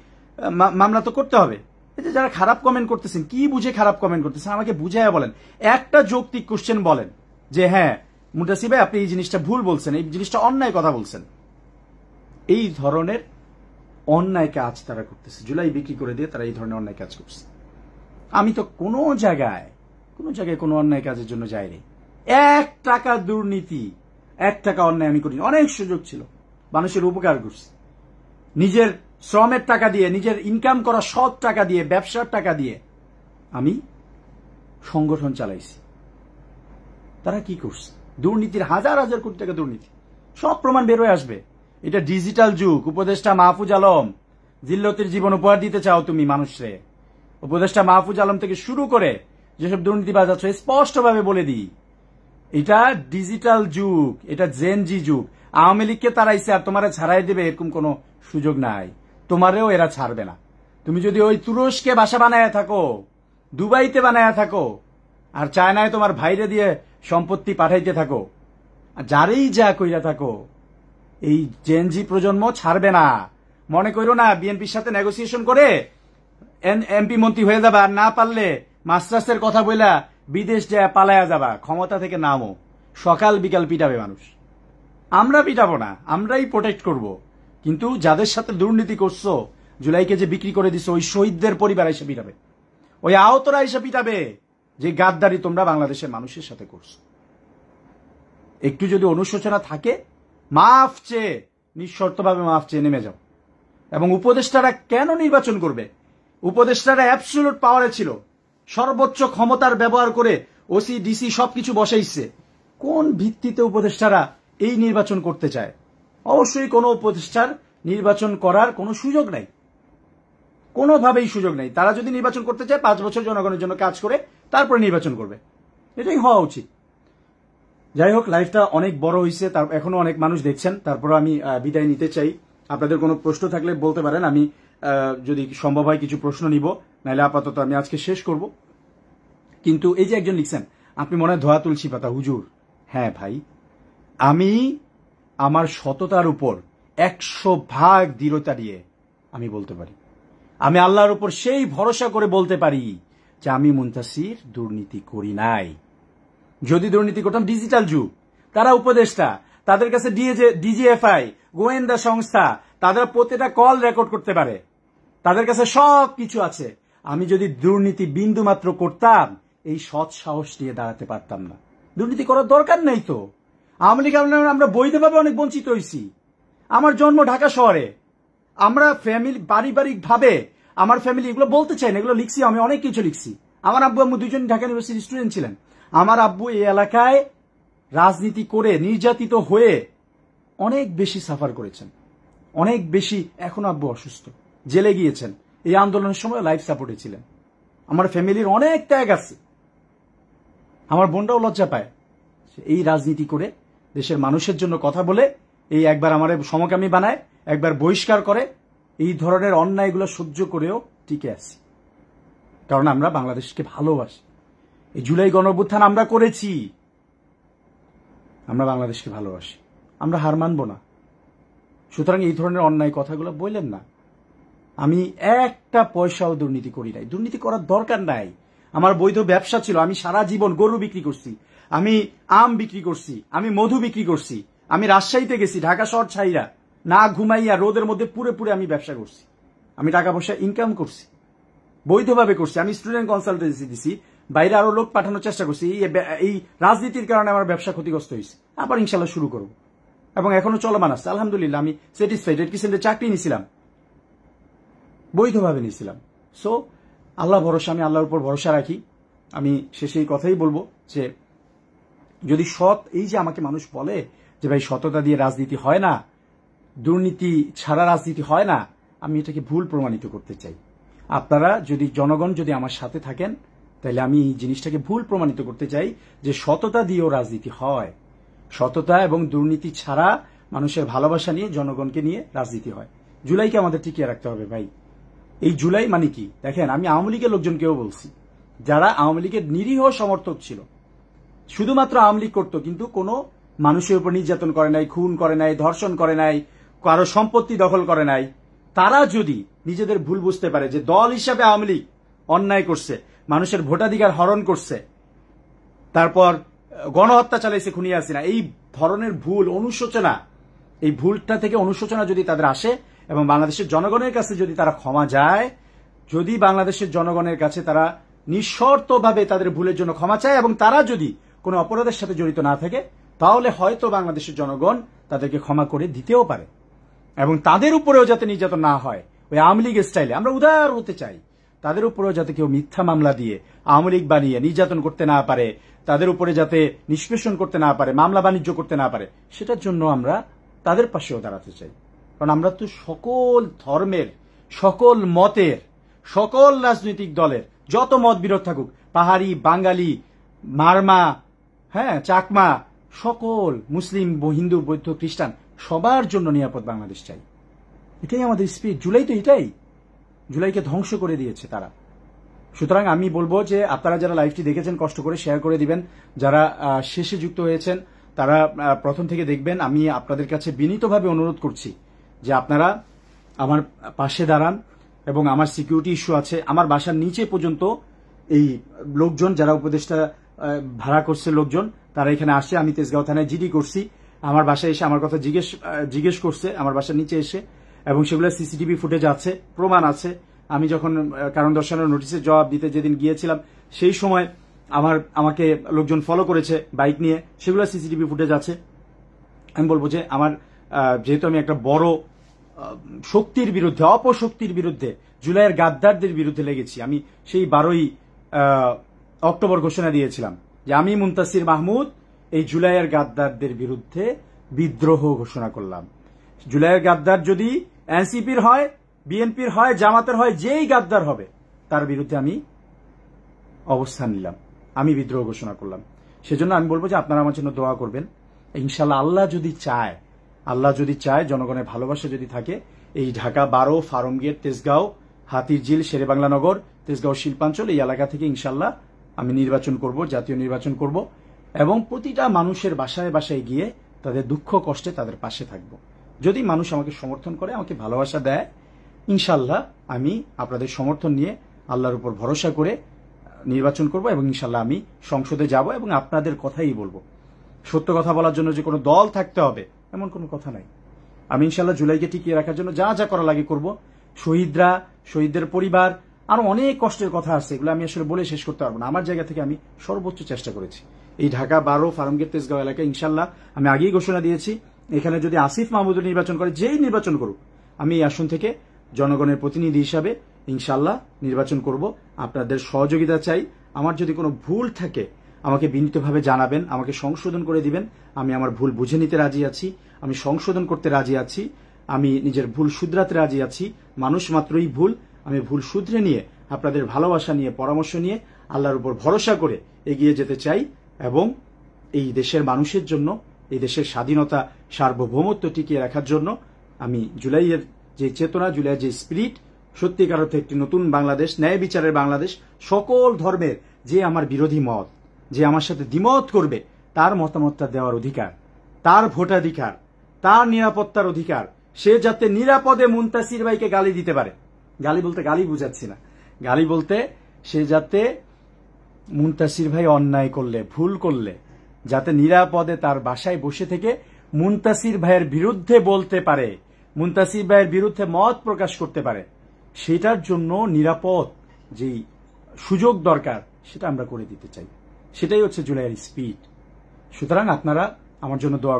মামলা তো করতে হবে। এই যে যারা খারাপ কমেন্ট করতেছেন, কি বুঝে খারাপ কমেন্ট করতেছেন আমাকে বুঝাইয়া বলেন। একটা যৌক্তিক কোশ্চেন বলেন যে হ্যাঁ মুনতাসির ভাই আপনি এই জিনিসটা ভুল বলছেন, এই জিনিসটা অন্যায় কথা বলছেন। এই ধরনের অন্যায় কাজ তারা করতেছে, জুলাই বিক্রি করে দিয়ে তারা এই ধরনের অন্যায় কাজ করছে। আমি তো কোনো জায়গায় কোনো অন্যায় কাজের জন্য যাইনি। 1 টাকা দুর্নীতি, 1 টাকা অন্যায় আমি করিনি। অনেক সুযোগ ছিল, মানুষের উপকার করছি, নিজের শ্রমের টাকা দিয়ে, নিজের ইনকাম করা সৎ টাকা দিয়ে, ব্যবসার টাকা দিয়ে আমি সংগঠন চালাইছি। তারা কি করছে? দুর্নীতির হাজার হাজার কোটি টাকা দুর্নীতি, সব প্রমাণ বের হয়ে আসবে। এটা ডিজিটাল যুগ। উপদেষ্টা মাহফুজ আলম, জিল্লতির জীবন উপহার দিতে চাও তুমি মানুষরে, উপদেষ্টা মাহফুজ আলম থেকে শুরু করে যেসব দুর্নীতিবাজ আছে স্পষ্টভাবে বলে দিই, এটা ডিজিটাল যুগ, এটা জেনজি যুগ। আওয়ামী লীগকে তারাইছে আর তোমারে ছাড়াই দেবে এরকম কোন সুযোগ নাই, তোমারেও এরা ছাড়বে না। তুমি যদি ওই তুরস্কে বাসা বানায় থাকো, দুবাইতে বানায় থাকো, আর চায়নায় তোমার ভাইরে দিয়ে সম্পত্তি পাঠাইতে থাকো, আর যারেই যা কইরা থাকো, এই জেনজি প্রজন্ম ছাড়বে না। মনে করো না বিএনপির সাথে নেগোসিয়েশন করে এমপি মন্ত্রী হয়ে যাবা, আর না পারলে মাস্টার্সের কথা বইলা বিদেশ যায় পালায়া যাবা। ক্ষমতা থেকে নামো, সকাল বিকাল পিটাবে মানুষ। আমরা পিটাবো না, আমরাই প্রোটেক্ট করব। কিন্তু যাদের সাথে দুর্নীতি করছো, জুলাইকে যে বিক্রি করে দিছো, ওই শহীদদের পরিবার এসে পিটাবে, ওই আহতরা এসে পিটাবে যে গাদ্দারি তোমরা বাংলাদেশের মানুষের সাথে করছো। একটু যদি অনুশোচনা থাকে, মাফ চেয়ে, নিঃশর্তভাবে মাফ চেয়ে নেমে যাও। এবং উপদেষ্টারা কেন নির্বাচন করবে? উপদেষ্টারা অ্যাবসলিউট পাওয়ারে ছিল, সর্বোচ্চ ক্ষমতার ব্যবহার করে ওসি ডিসি সবকিছু বসাইছে। কোন ভিত্তিতে উপদেষ্টারা এই নির্বাচন করতে চায়? অবশ্যই কোনো উপদেষ্টার নির্বাচন করার কোনো সুযোগ নাই, কোনোভাবেই সুযোগ নেই। তারা যদি নির্বাচন করতে চায় 5 বছর জনগণের জন্য কাজ করে তারপরে নির্বাচন করবে, এটাই হওয়া উচিত। যাই হোক, লাইফটা অনেক বড় হয়েছে, তার এখনো অনেক মানুষ দেখছেন। তারপর আমি বিদায় নিতে চাই। আপনাদের কোনো প্রশ্ন থাকলে বলতে পারেন, আমি যদি সম্ভব হয় কিছু প্রশ্ন নিব, নাহলে আপাতত আমি আজকে শেষ করব। কিন্তু এই যে একজন লিখছেন, আপনি মনে হয় ধোয়া তুলসী পাতা হুজুর। হ্যাঁ ভাই, আমি আমার সততার উপর 100% দৃঢ়তা দিয়ে আমি বলতে পারি, আমি আল্লাহর উপর সেই ভরসা করে বলতে পারি যে আমি মুনতাসির দুর্নীতি করি নাই। যদি দুর্নীতি করতাম, ডিজিটাল যুগ, তারা উপদেষ্টা, তাদের কাছে ডিজিএফআই, গোয়েন্দা সংস্থা, তাদের প্রতিটা কল রেকর্ড করতে পারে, তাদের কাছে সব কিছু আছে। আমি যদি দুর্নীতি বিন্দু মাত্র করতাম, এই সৎ সাহস নিয়ে দাঁড়াতে পারতাম না। দুর্নীতি করার দরকার নেই তো। আওয়ামী লীগ আমরা বৈধভাবে অনেক বঞ্চিত হয়েছি। আমার জন্ম ঢাকা শহরে, আমরা ফ্যামিলি পারিবারিক ভাবে, আমার ফ্যামিলি, এগুলো বলতে চাই না, এগুলো লিখছি, আমি অনেক কিছু লিখছি। আমার আব্বু আম্মু দুজন ঢাকা ইউনিভার্সিটির স্টুডেন্ট ছিলেন। আমার আব্বু এই এলাকায় রাজনীতি করে নির্যাতিত হয়ে অনেক বেশি সাফার করেছেন, অনেক বেশি। এখনো আব্বু অসুস্থ, জেলে গিয়েছেন। এই আন্দোলনের সময় লাইফ সাপোর্টে ছিলেন। আমার ফ্যামিলির অনেক ত্যাগ আছে। আমার বোনরাও লজ্জা পায় এই রাজনীতি করে, দেশের মানুষের জন্য কথা বলে, এই একবার আমার সমকামী বানায়, একবার বহিষ্কার করে। এই ধরনের অন্যায়গুলো সহ্য করেও টিকে আছি, কারণ আমরা বাংলাদেশকে ভালোবাসি। এই জুলাই গণঅভ্যুত্থান আমরা করেছি, আমরা বাংলাদেশকে ভালোবাসি, আমরা হার মানব না। সুতরাং এই ধরনের অন্যায় কথাগুলো বললেন না। আমি একটা পয়সাও দুর্নীতি করি নাই, দুর্নীতি করার দরকার নাই। আমার বৈধ ব্যবসা ছিল, আমি সারা জীবন গরু বিক্রি করছি, আমি আম বিক্রি করছি, আমি মধু বিক্রি করছি, আমি রাজশাহীতে গেছি, ঢাকা শহর ছাইরা না ঘুমাইয়া রোদের মধ্যে পুরে পুরে আমি ব্যবসা করছি, আমি টাকা পয়সা ইনকাম করছি, বৈধভাবে করছি। আমি স্টুডেন্ট কনসালটেন্সি দিছি, বাইরে আরো লোক পাঠানোর চেষ্টা করছি। এই রাজনীতির কারণে আমার ব্যবসা ক্ষতিগ্রস্ত হয়েছে, আবার ইনশাল্লাহ শুরু করব, এবং এখনো চলমান আছে। আলহামদুলিল্লাহ আমি স্যাটিসফাইড। এডকিসেন্টে চাকরি নিয়েছিলাম, বৈধভাবে নিয়েছিলাম। সো আল্লাহ ভরসা, আমি আল্লাহর উপর ভরসা রাখি। আমি শেষে এই কথাই বলবো যে যদি সৎ, এই যে আমাকে মানুষ বলে যে ভাই সততা দিয়ে রাজনীতি হয় না, দুর্নীতি ছাড়া রাজনীতি হয় না, আমি এটাকে ভুল প্রমাণিত করতে চাই। আপনারা যদি, জনগণ যদি আমার সাথে থাকেন, তাহলে আমি এই জিনিসটাকে ভুল প্রমাণিত করতে চাই যে সততা দিয়েও রাজনীতি হয়। সততা এবং দুর্নীতি ছাড়া মানুষের ভালোবাসা নিয়ে, জনগণকে নিয়ে রাজনীতি হয়। জুলাইকে আমাদের টিকিয়ে রাখতে হবে ভাই। এই জুলাই মানে কি দেখেন, আমি আওয়ামী লীগের লোকজনকেও বলছি, যারা আওয়ামী লীগের নিরীহ সমর্থক ছিল, শুধুমাত্র আওয়ামী লীগ করতো, কিন্তু কোনো মানুষের উপর নির্যাতন করে নাই, খুন করে নাই, ধর্ষণ করে নাই, কারো সম্পত্তি দখল করে নাই, তারা যদি নিজেদের ভুল বুঝতে পারে যে দল হিসাবে আওয়ামী লীগ অন্যায় করছে, মানুষের ভোটাধিকার হরণ করছে, তারপর গণহত্যা চালাইছে খুনি হাসিনা, এই ধরনের ভুল অনুশোচনা, এই ভুলটা থেকে অনুশোচনা যদি তাদের আসে এবং বাংলাদেশের জনগণের কাছে যদি তারা ক্ষমা যায়, যদি বাংলাদেশের জনগণের কাছে তারা নিঃশর্তভাবে তাদের ভুলের জন্য ক্ষমা চায় এবং তারা যদি কোনো অপরাধের সাথে জড়িত না থাকে, তাহলে হয়তো বাংলাদেশের জনগণ তাদেরকে ক্ষমা করে দিতেও পারে। এবং তাদের উপরেও যাতে নির্যাতন না হয় ওই আওয়ামী লীগ স্টাইলে, আমরা উদার হতে চাই, তাদের উপরেও যাতে কেউ মিথ্যা মামলা দিয়ে আওয়ামী লীগ বানিয়ে নির্যাতন করতে না পারে, তাদের উপরে যাতে নিষ্পেষণ করতে না পারে, মামলা বাণিজ্য করতে না পারে, সেটার জন্য আমরা তাদের পাশেও দাঁড়াতে চাই। কারণ আমরা তো সকল ধর্মের, সকল মতের, সকল রাজনৈতিক দলের, যত মত বিরোধ থাকুক, পাহাড়ি, বাঙালি, মারমা, চাকমা, সকল মুসলিম, হিন্দু, বৌদ্ধ, খ্রিস্টান, সবার জন্য নিরাপদ বাংলাদেশ চাই। এটাই আমাদের স্পিরিট। জুলাই তো এটাই, জুলাইকে ধ্বংস করে দিয়েছে তারা। সুতরাং আমি বলবো যে আপনারা যারা লাইভটি দেখেছেন কষ্ট করে শেয়ার করে দিবেন, যারা শেষে যুক্ত হয়েছেন তারা প্রথম থেকে দেখবেন। আমি আপনাদের কাছে বিনীতভাবে অনুরোধ করছি যে আপনারা আমার পাশে দাঁড়ান, এবং আমার সিকিউরিটি ইস্যু আছে। আমার বাসার নিচে পর্যন্ত এই লোকজন, যারা উপদেষ্টা ভাড়া করছে লোকজন, তারা এখানে আসে। আমি তেজগাঁও থানায় জিডি করছি, আমার বাসায় এসে আমার কথা জিজ্ঞেস করছে আমার বাসার নিচে এসে, এবং সেগুলো সিসিটিভি ফুটেজ আছে, প্রমাণ আছে। আমি যখন কারণ দর্শানোর নোটিশের জবাব দিতে যেদিন গিয়েছিলাম, সেই সময় আমাকে লোকজন ফলো করেছে বাইক নিয়ে, সেগুলো সিসিটিভি ফুটেজ আছে। আমি বলবো যে আমার, যেহেতু আমি একটা বড় শক্তির বিরুদ্ধে, অপশক্তির বিরুদ্ধে, জুলাইয়ের গাদ্দারদের বিরুদ্ধে লেগেছি। আমি সেই 12ই অক্টোবর ঘোষণা দিয়েছিলাম যে আমি মুনতাসির মাহমুদ এই জুলাইয়ের গাদ্দারদের বিরুদ্ধে বিদ্রোহ ঘোষণা করলাম। জুলাইয়ের গাদ্দার যদি এনসিপির হয়, বিএনপির হয়, জামাতের হয়, যেই গাদ্দার হবে তার বিরুদ্ধে আমি অবস্থান নিলাম, আমি বিদ্রোহ ঘোষণা করলাম। সেজন্য আমি বলবো যে আপনারা আমার জন্য দোয়া করবেন। ইনশাল্লাহ আল্লাহ যদি চায়, জনগণের ভালোবাসা যদি থাকে, এই ঢাকা 12, ফার্মগেট, তেজগাঁও, হাতিরঝিল, শেরেবাংলানগর, তেজগাঁও শিল্পাঞ্চল, এই এলাকা থেকে ইনশাল্লাহ আমি নির্বাচন করব, জাতীয় নির্বাচন করব, এবং প্রতিটা মানুষের বাসায় বাসায় গিয়ে তাদের দুঃখ কষ্টে তাদের পাশে থাকব। যদি মানুষ আমাকে সমর্থন করে, আমাকে ভালোবাসা দেয়, ইনশাল্লাহ আমি আপনাদের সমর্থন নিয়ে আল্লাহর উপর ভরসা করে নির্বাচন করব, এবং ইনশাল্লাহ আমি সংসদে যাব এবং আপনাদের কথাই বলবো। সত্য কথা বলার জন্য যে কোনো দল থাকতে হবে এমন কোনো কথা নাই। আমি ইনশাল্লাহ জুলাইকে টিকিয়ে রাখার জন্য যা যা করা লাগে করব। শহীদদের পরিবার, আরো অনেক কষ্টের কথা আছে, এগুলো আমি আসলে বলে শেষ করতে পারবো না। আমার জায়গা থেকে আমি সর্বোচ্চ চেষ্টা করেছি। এই ঢাকা 12, ফার্মগেট, তেজগাঁও এলাকায় ইনশাল্লাহ আমি আগেই ঘোষণা দিয়েছি, এখানে যদি আসিফ মাহমুদ নির্বাচন করে, যেই নির্বাচন করুক, আমি এই আসন থেকে জনগণের প্রতিনিধি হিসাবে ইনশাল্লাহ নির্বাচন করব। আপনাদের সহযোগিতা চাই। আমার যদি কোনো ভুল থাকে আমাকে বিনীতভাবে জানাবেন, আমাকে সংশোধন করে দিবেন। আমি আমার ভুল বুঝে নিতে রাজি আছি, আমি সংশোধন করতে রাজি আছি, আমি নিজের ভুল শুধরাতে রাজি আছি। মানুষ মাত্রই ভুল। আমি ভুল শুধরে নিয়ে, আপনাদের ভালোবাসা নিয়ে, পরামর্শ নিয়ে, আল্লাহর উপর ভরসা করে এগিয়ে যেতে চাই, এবং এই দেশের মানুষের জন্য, এই দেশের স্বাধীনতা, সার্বভৌমত্ব টিকিয়ে রাখার জন্য আমি জুলাইয়ের যে চেতনা, জুলাইয়ের যে স্পিরিট, সত্যিকার অর্থে একটি নতুন বাংলাদেশ, ন্যায় বিচারের বাংলাদেশ, সকল ধর্মের যে আমার বিরোধী মত, যে আমার সাথে দ্বিমত করবে, তার মতামতটা দেওয়ার অধিকার, তার ভোটাধিকার, তার নিরাপত্তার অধিকার, সে যাতে নিরাপদে মুনতাসির ভাইকে গালি দিতে পারে। গালি বলতে গালি বুঝাচ্ছি না, গালি বলতে সে যাতে মুনতাসির ভাই অন্যায় করলে, ভুল করলে, যাতে নিরাপদে তার বাসায় বসে থেকে মুনতাসির ভাইয়ের বিরুদ্ধে বলতে পারে, মুনতাসির ভাইয়ের বিরুদ্ধে মত প্রকাশ করতে পারে, সেটার জন্য নিরাপদ যেই সুযোগ দরকার সেটা আমরা করে দিতে চাই। সেটাই হচ্ছে জুলাইয়ের স্পিড। সুতরাং আপনারা আমার জন্য দোয়া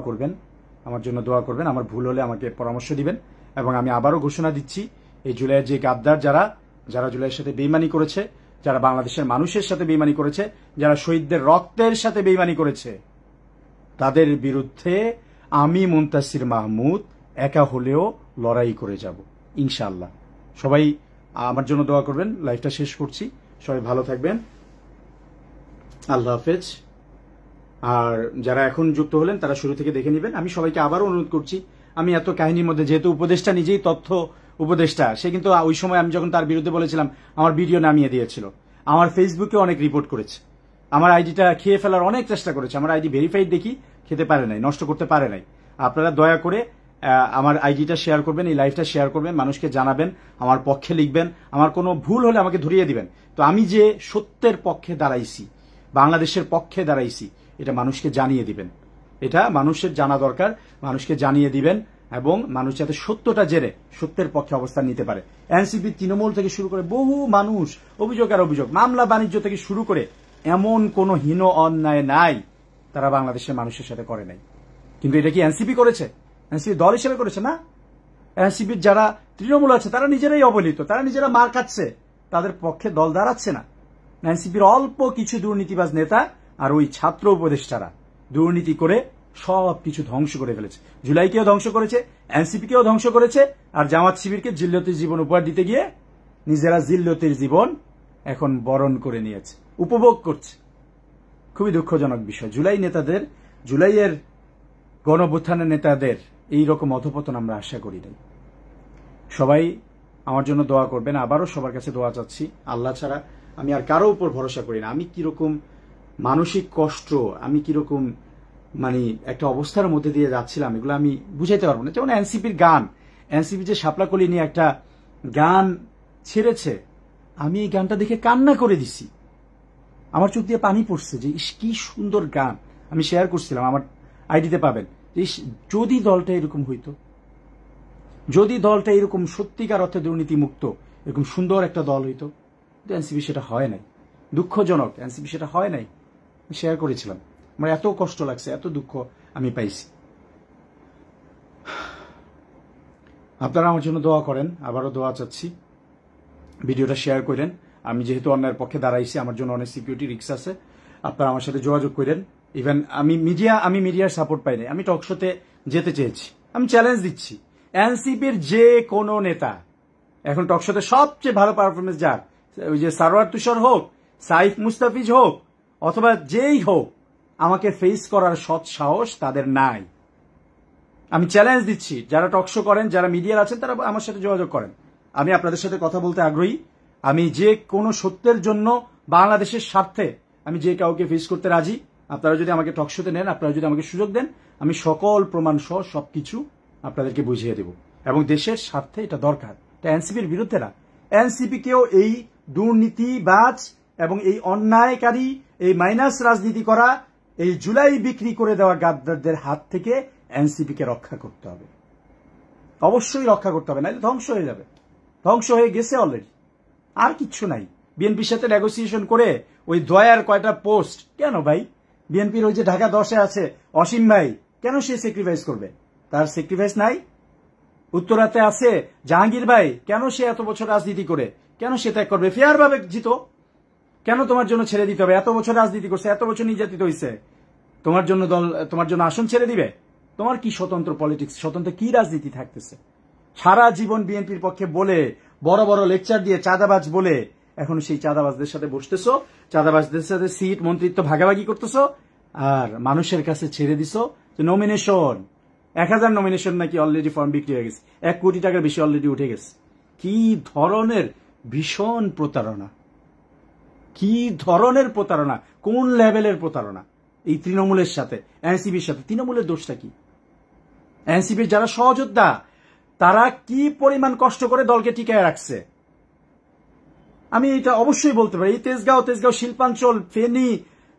করবেন, আমার ভুল হলে আমাকে পরামর্শ দিবেন। এবং আমি আবারও ঘোষণা দিচ্ছি, এই জুলাইয়ের যে গাদ্দার যারা জুলাইয়ের সাথে বেইমানি করেছে, যারা বাংলাদেশের মানুষের সাথে বেইমানি করেছে, যারা শহীদদের রক্তের সাথে বেইমানি করেছে, তাদের বিরুদ্ধে আমি মুনতাসির মাহমুদ একা হলেও লড়াই করে যাব ইনশাআল্লাহ। সবাই আমার জন্য দোয়া করবেন। লাইভটা শেষ করছি, সবাই ভালো থাকবেন, আল্লাহ হাফেজ। আর যারা এখন যুক্ত হলেন তারা শুরু থেকে দেখে নেবেন। আমি সবাইকে আবারও অনুরোধ করছি, আমি এত কাহিনীর মধ্যে, যেহেতু উপদেষ্টা নিজেই তথ্য উপদেষ্টা, সে কিন্তু ওই সময় আমি যখন তার বিরুদ্ধে বলেছিলাম আমার ভিডিও নামিয়ে দিয়েছিল, আমার ফেসবুকে অনেক রিপোর্ট করেছে, আমার আইডিটা খেয়ে ফেলার অনেক চেষ্টা করেছে, আমার আইডি ভেরিফাইড দেখি খেতে পারে নাই, নষ্ট করতে পারে নাই। আপনারা দয়া করে আমার আইডিটা শেয়ার করবেন, এই লাইভটা শেয়ার করবেন, মানুষকে জানাবেন, আমার পক্ষে লিখবেন, আমার কোনো ভুল হলে আমাকে ধরিয়ে দিবেন। তো আমি যে সত্যের পক্ষে দাঁড়াইছি, বাংলাদেশের পক্ষে দাঁড়াইছি, এটা মানুষকে জানিয়ে দিবেন। এটা মানুষের জানা দরকার, মানুষকে জানিয়ে দিবেন, এবং মানুষ যাতে সত্যটা জেনে সত্যের পক্ষে অবস্থান নিতে পারে। এনসিপি, তৃণমূল থেকে শুরু করে বহু মানুষ, অভিযোগ আর অভিযোগ, মামলা বাণিজ্য থেকে শুরু করে এমন কোন হীন অন্যায় নাই তারা বাংলাদেশের মানুষের সাথে করে নাই। কিন্তু এটা কি এনসিপি করেছে? এনসিপি দল হিসেবে করেছে না। এনসিপির যারা তৃণমূল আছে তারা নিজেরাই অবহেলিত, তারা নিজেরা মার খাচ্ছে, তাদের পক্ষে দল দাঁড়াচ্ছে না। এনসিপির অল্প কিছু দুর্নীতিবাজ নেতা আর ওই ছাত্র উপদেষ্টারা দুর্নীতি করে সব কিছু ধ্বংস করে ফেলেছে। জুলাইকেও ধ্বংস করেছে, এনসিপিকেও ধ্বংস করেছে, আর জামাত শিবিরকে জিল্লতির জীবন উপহার দিতে গিয়ে নিজেরা জিল্লতির জীবন এখন বরণ করে নিয়েছে, উপভোগ করছে। খুবই দুঃখজনক বিষয়। জুলাইয়ের গণঅভ্যুত্থানের নেতাদের এইরকম অধপতন আমরা আশা করি নাই। সবাই আমার জন্য দোয়া করবেন, আবারও সবার কাছে দোয়া চাচ্ছি। আল্লাহ ছাড়া আমি আর কারো উপর ভরসা করি না। আমি কিরকম মানসিক কষ্ট, আমি কিরকম একটা অবস্থার মধ্যে দিয়ে যাচ্ছিলাম, এগুলো আমি বুঝাইতে পারবো না। যেমন এনসিপির গান, এনসিপি যে শাপলাকলি নিয়ে একটা গান ছেড়েছে, আমি এই গানটা দেখে কান্না করে দিছি, আমার চোখ দিয়ে পানি পড়ছে যে কি সুন্দর গান। আমি শেয়ার করছিলাম, আমার আইডিতে পাবেন। যদি দলটা এরকম হইতো, যদি দলটা এরকম সত্যিকার অর্থে দুর্নীতি মুক্ত এরকম সুন্দর একটা দল হইতো, এনসিপি সেটা হয় নাই। দুঃখজনক, এনসিপি সেটা হয় নাই। শেয়ার করেছিলাম, আমার এত কষ্ট লাগছে, এত দুঃখ আমি পাইছি। আপনারা আমার জন্য দোয়া করেন, আবারও দোয়া চাচ্ছি। ভিডিওটা শেয়ার করেন। আমি যেহেতু অন্যায়ের পক্ষে দাঁড়াইছি, আমার জন্য অনেক সিকিউরিটি রিস্ক আছে, আপনারা আমার সাথে যোগাযোগ করেন। ইভেন আমি মিডিয়ার সাপোর্ট পাই নাই, আমি টক শোতে যেতে চেয়েছি, আমি চ্যালেঞ্জ দিচ্ছি। এনসিপির যে কোনো নেতা এখন টক শোতে সবচেয়ে ভালো পারফরমেন্স যার, ওই যে সারোয়ার তুষার হোক, সাইফ মুস্তাফিজ হোক, অথবা যেই হোক, আমাকে ফেস করার সৎ সাহস তাদের নাই। আমি চ্যালেঞ্জ দিচ্ছি, যারা টক শো করেন, যারা মিডিয়ার আছেন, তারা আমার সাথে যোগাযোগ করেন। আমি আপনাদের সাথে কথা বলতে আগ্রহী। আমি যে কোনো সত্যের জন্য, বাংলাদেশের স্বার্থে আমি যে কাউকে ফেস করতে রাজি। আপনারা যদি আমাকে টক শোতে নেন, আপনারা যদি আমাকে সুযোগ দেন, আমি সকল প্রমাণ সহ সবকিছু আপনাদেরকে বুঝিয়ে দেব। এবং দেশের স্বার্থে এটা দরকার, এটা এনসিপির বিরুদ্ধে না। এনসিপিকেও এই দুর্নীতিবাজ এবং এই অন্যায়কারী, এই মাইনাস রাজনীতি করা, এই জুলাই বিক্রি করে দেওয়া গাদ্দারদের হাত থেকে এনসিপিকে রক্ষা করতে হবে, অবশ্যই রক্ষা করতে হবে, নাহলে ধ্বংস হয়ে যাবে। ধ্বংস হয়ে গেছে অলরেডি, আর কিচ্ছু নাই। বিএনপির সাথে নেগোসিয়েশন করে ওই দয়ার কয়টা পোস্ট, কেন ভাই? বিএনপির ওই যে ঢাকা 10-এ আছে অসীম ভাই, কেন সে স্যাক্রিফাইস করবে? তার স্যাক্রিফাইস নাই। উত্তরাতে আছে জাহাঙ্গীর ভাই, কেন সে এত বছর রাজনীতি করে, কেন সে ত্যাগ করবে? ফেয়ার ভাবে জিতো, কেন তোমার জন্য ছেড়ে দিতে হবে? এত বছর রাজনীতি করছে, এত বছর নির্যাতিত হয়েছে, তোমার জন্য দল, তোমার জন্য আসন ছেড়ে দিবে? তোমার কি স্বতন্ত্র পলিটিক্স, স্বতন্ত্র কি রাজনীতি থাকতেছে? সারা জীবন বিএনপির পক্ষে বলে, বড় বড় লেকচার দিয়ে চাঁদাবাজ বলে, এখন সেই চাঁদাবাজদের সাথে বসতেছো, চাঁদাবাজদের সাথে সিট মন্ত্রিত্ব ভাগাভাগি করতেছো, আর মানুষের কাছে ছেড়ে দিছো যে নমিনেশন 1000 নমিনেশন নাকি অলরেডি ফর্ম বিক্রি হয়ে গেছে, 1 কোটি টাকার বেশি অলরেডি উঠে গেছে। কি ধরনের ভীষণ প্রতারণা, কি ধরনের প্রতারণা, কোন লেভেলের প্রতারণা এই তৃণমূলের সাথে, এনসিপির সাথে। তৃণমূলের দোষটা কি? এনসিপির যারা সহযোদ্ধা তারা কি পরিমাণ কষ্ট করে দলকে টিকায় রাখছে, আমি এটা অবশ্যই বলতে পারি। এই তেজগাঁও, শিল্পাঞ্চল, ফেনী,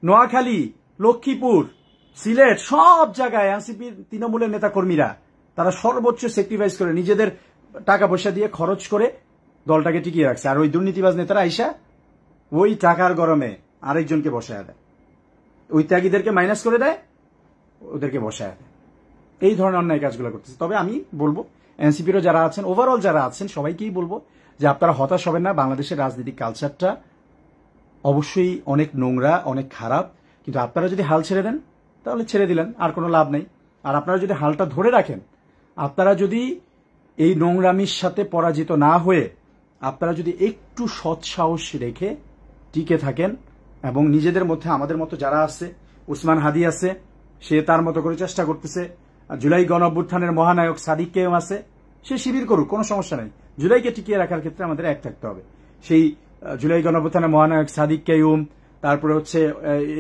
নোয়াখালী, লক্ষ্মীপুর, সিলেট, সব জায়গায় এনসিপির তৃণমূলের নেতা কর্মীরা তারা সর্বোচ্চ স্যাক্রিফাইস করে, নিজেদের টাকা পয়সা দিয়ে খরচ করে দলটাকে টিকিয়ে রাখছে। আর ওই দুর্নীতিবাজ নেতারা আইসা ওই টাকার গরমে আরেকজনকে বসায় দেয়, ওই ত্যাগীদেরকে মাইনাস করে দেয়, ওদেরকে বসায় দেয়। এই ধরনের অন্যায় কাজগুলো করতেছে। তবে আমি বলবো এনসিপিরও যারা আছেন, ওভারঅল যারা আছেন, সবাইকেই বলবো যে আপনারা হতাশ হবেন না। বাংলাদেশের রাজনৈতিক কালচারটা অবশ্যই অনেক নোংরা, অনেক খারাপ, কিন্তু আপনারা যদি হাল ছেড়ে দেন তাহলে ছেড়ে দিলেন, আর কোনো লাভ নেই। আর আপনারা যদি হালটা ধরে রাখেন, আপনারা যদি এই নোংরামির সাথে পরাজিত না হয়ে আপনারা যদি একটু সৎ সাহস রেখে টিকে থাকেন এবং নিজেদের মধ্যে, আমাদের মতো যারা আছে, উসমান হাদি আছে, সে তার মতো করে চেষ্টা করতেছে, জুলাই গণ অভ্যুত্থানের মহানায়ক সাদিক কেয়ুম আছে, সে শিবির করুক, কোনো সমস্যা নেই। জুলাইকে টিকিয়ে রাখার ক্ষেত্রে আমাদের এক থাকতে হবে। সেই জুলাই গণ অভ্যুত্থানের মহানায়ক সাদিক কেয়ুম, তারপরে হচ্ছে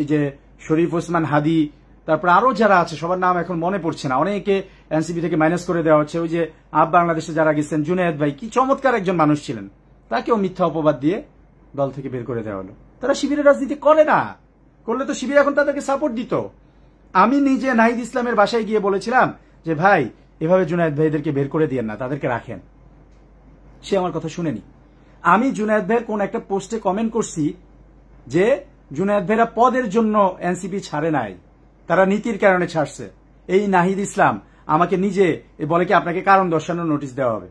এই যে শরীফ ওসমান হাদি, তারপরে আরো যারা আছে সবার নাম এখন মনে পড়ছে না, অনেকে এনসিপি থেকে মাইনাস করে দেওয়া হচ্ছে। ওই যে বাংলাদেশে যারা গেছেন, জুনায়েদ ভাই কি চমৎকার একজন মানুষ ছিলেন, তাকেও মিথ্যা অপবাদ দিয়ে দল থেকে বের করে দেওয়া হলো। তারা শিবিরের রাজনীতি করে না, করলে তো শিবির এখন তাদেরকে সাপোর্ট দিত। আমি নিজে নাহিদ ইসলামের বাসায় গিয়ে বলেছিলাম যে ভাই এভাবে জুনায়েদ ভাইদেরকে বের করে দিয়েন না, তাদেরকে রাখেন। সে আমার কথা শুনেনি। আমি জুনায়েদ ভাইয়ের কোন একটা পোস্টে কমেন্ট করছি যে জুনায়েদ ভাইরা পদের জন্য এনসিপি ছাড়ে নাই, তারা নীতির কারণে ছাড়ছে। এই নাহিদ ইসলাম আমাকে নিজে বলে কি আপনাকে কারণ দর্শানোর নোটিশ দেওয়া হবে।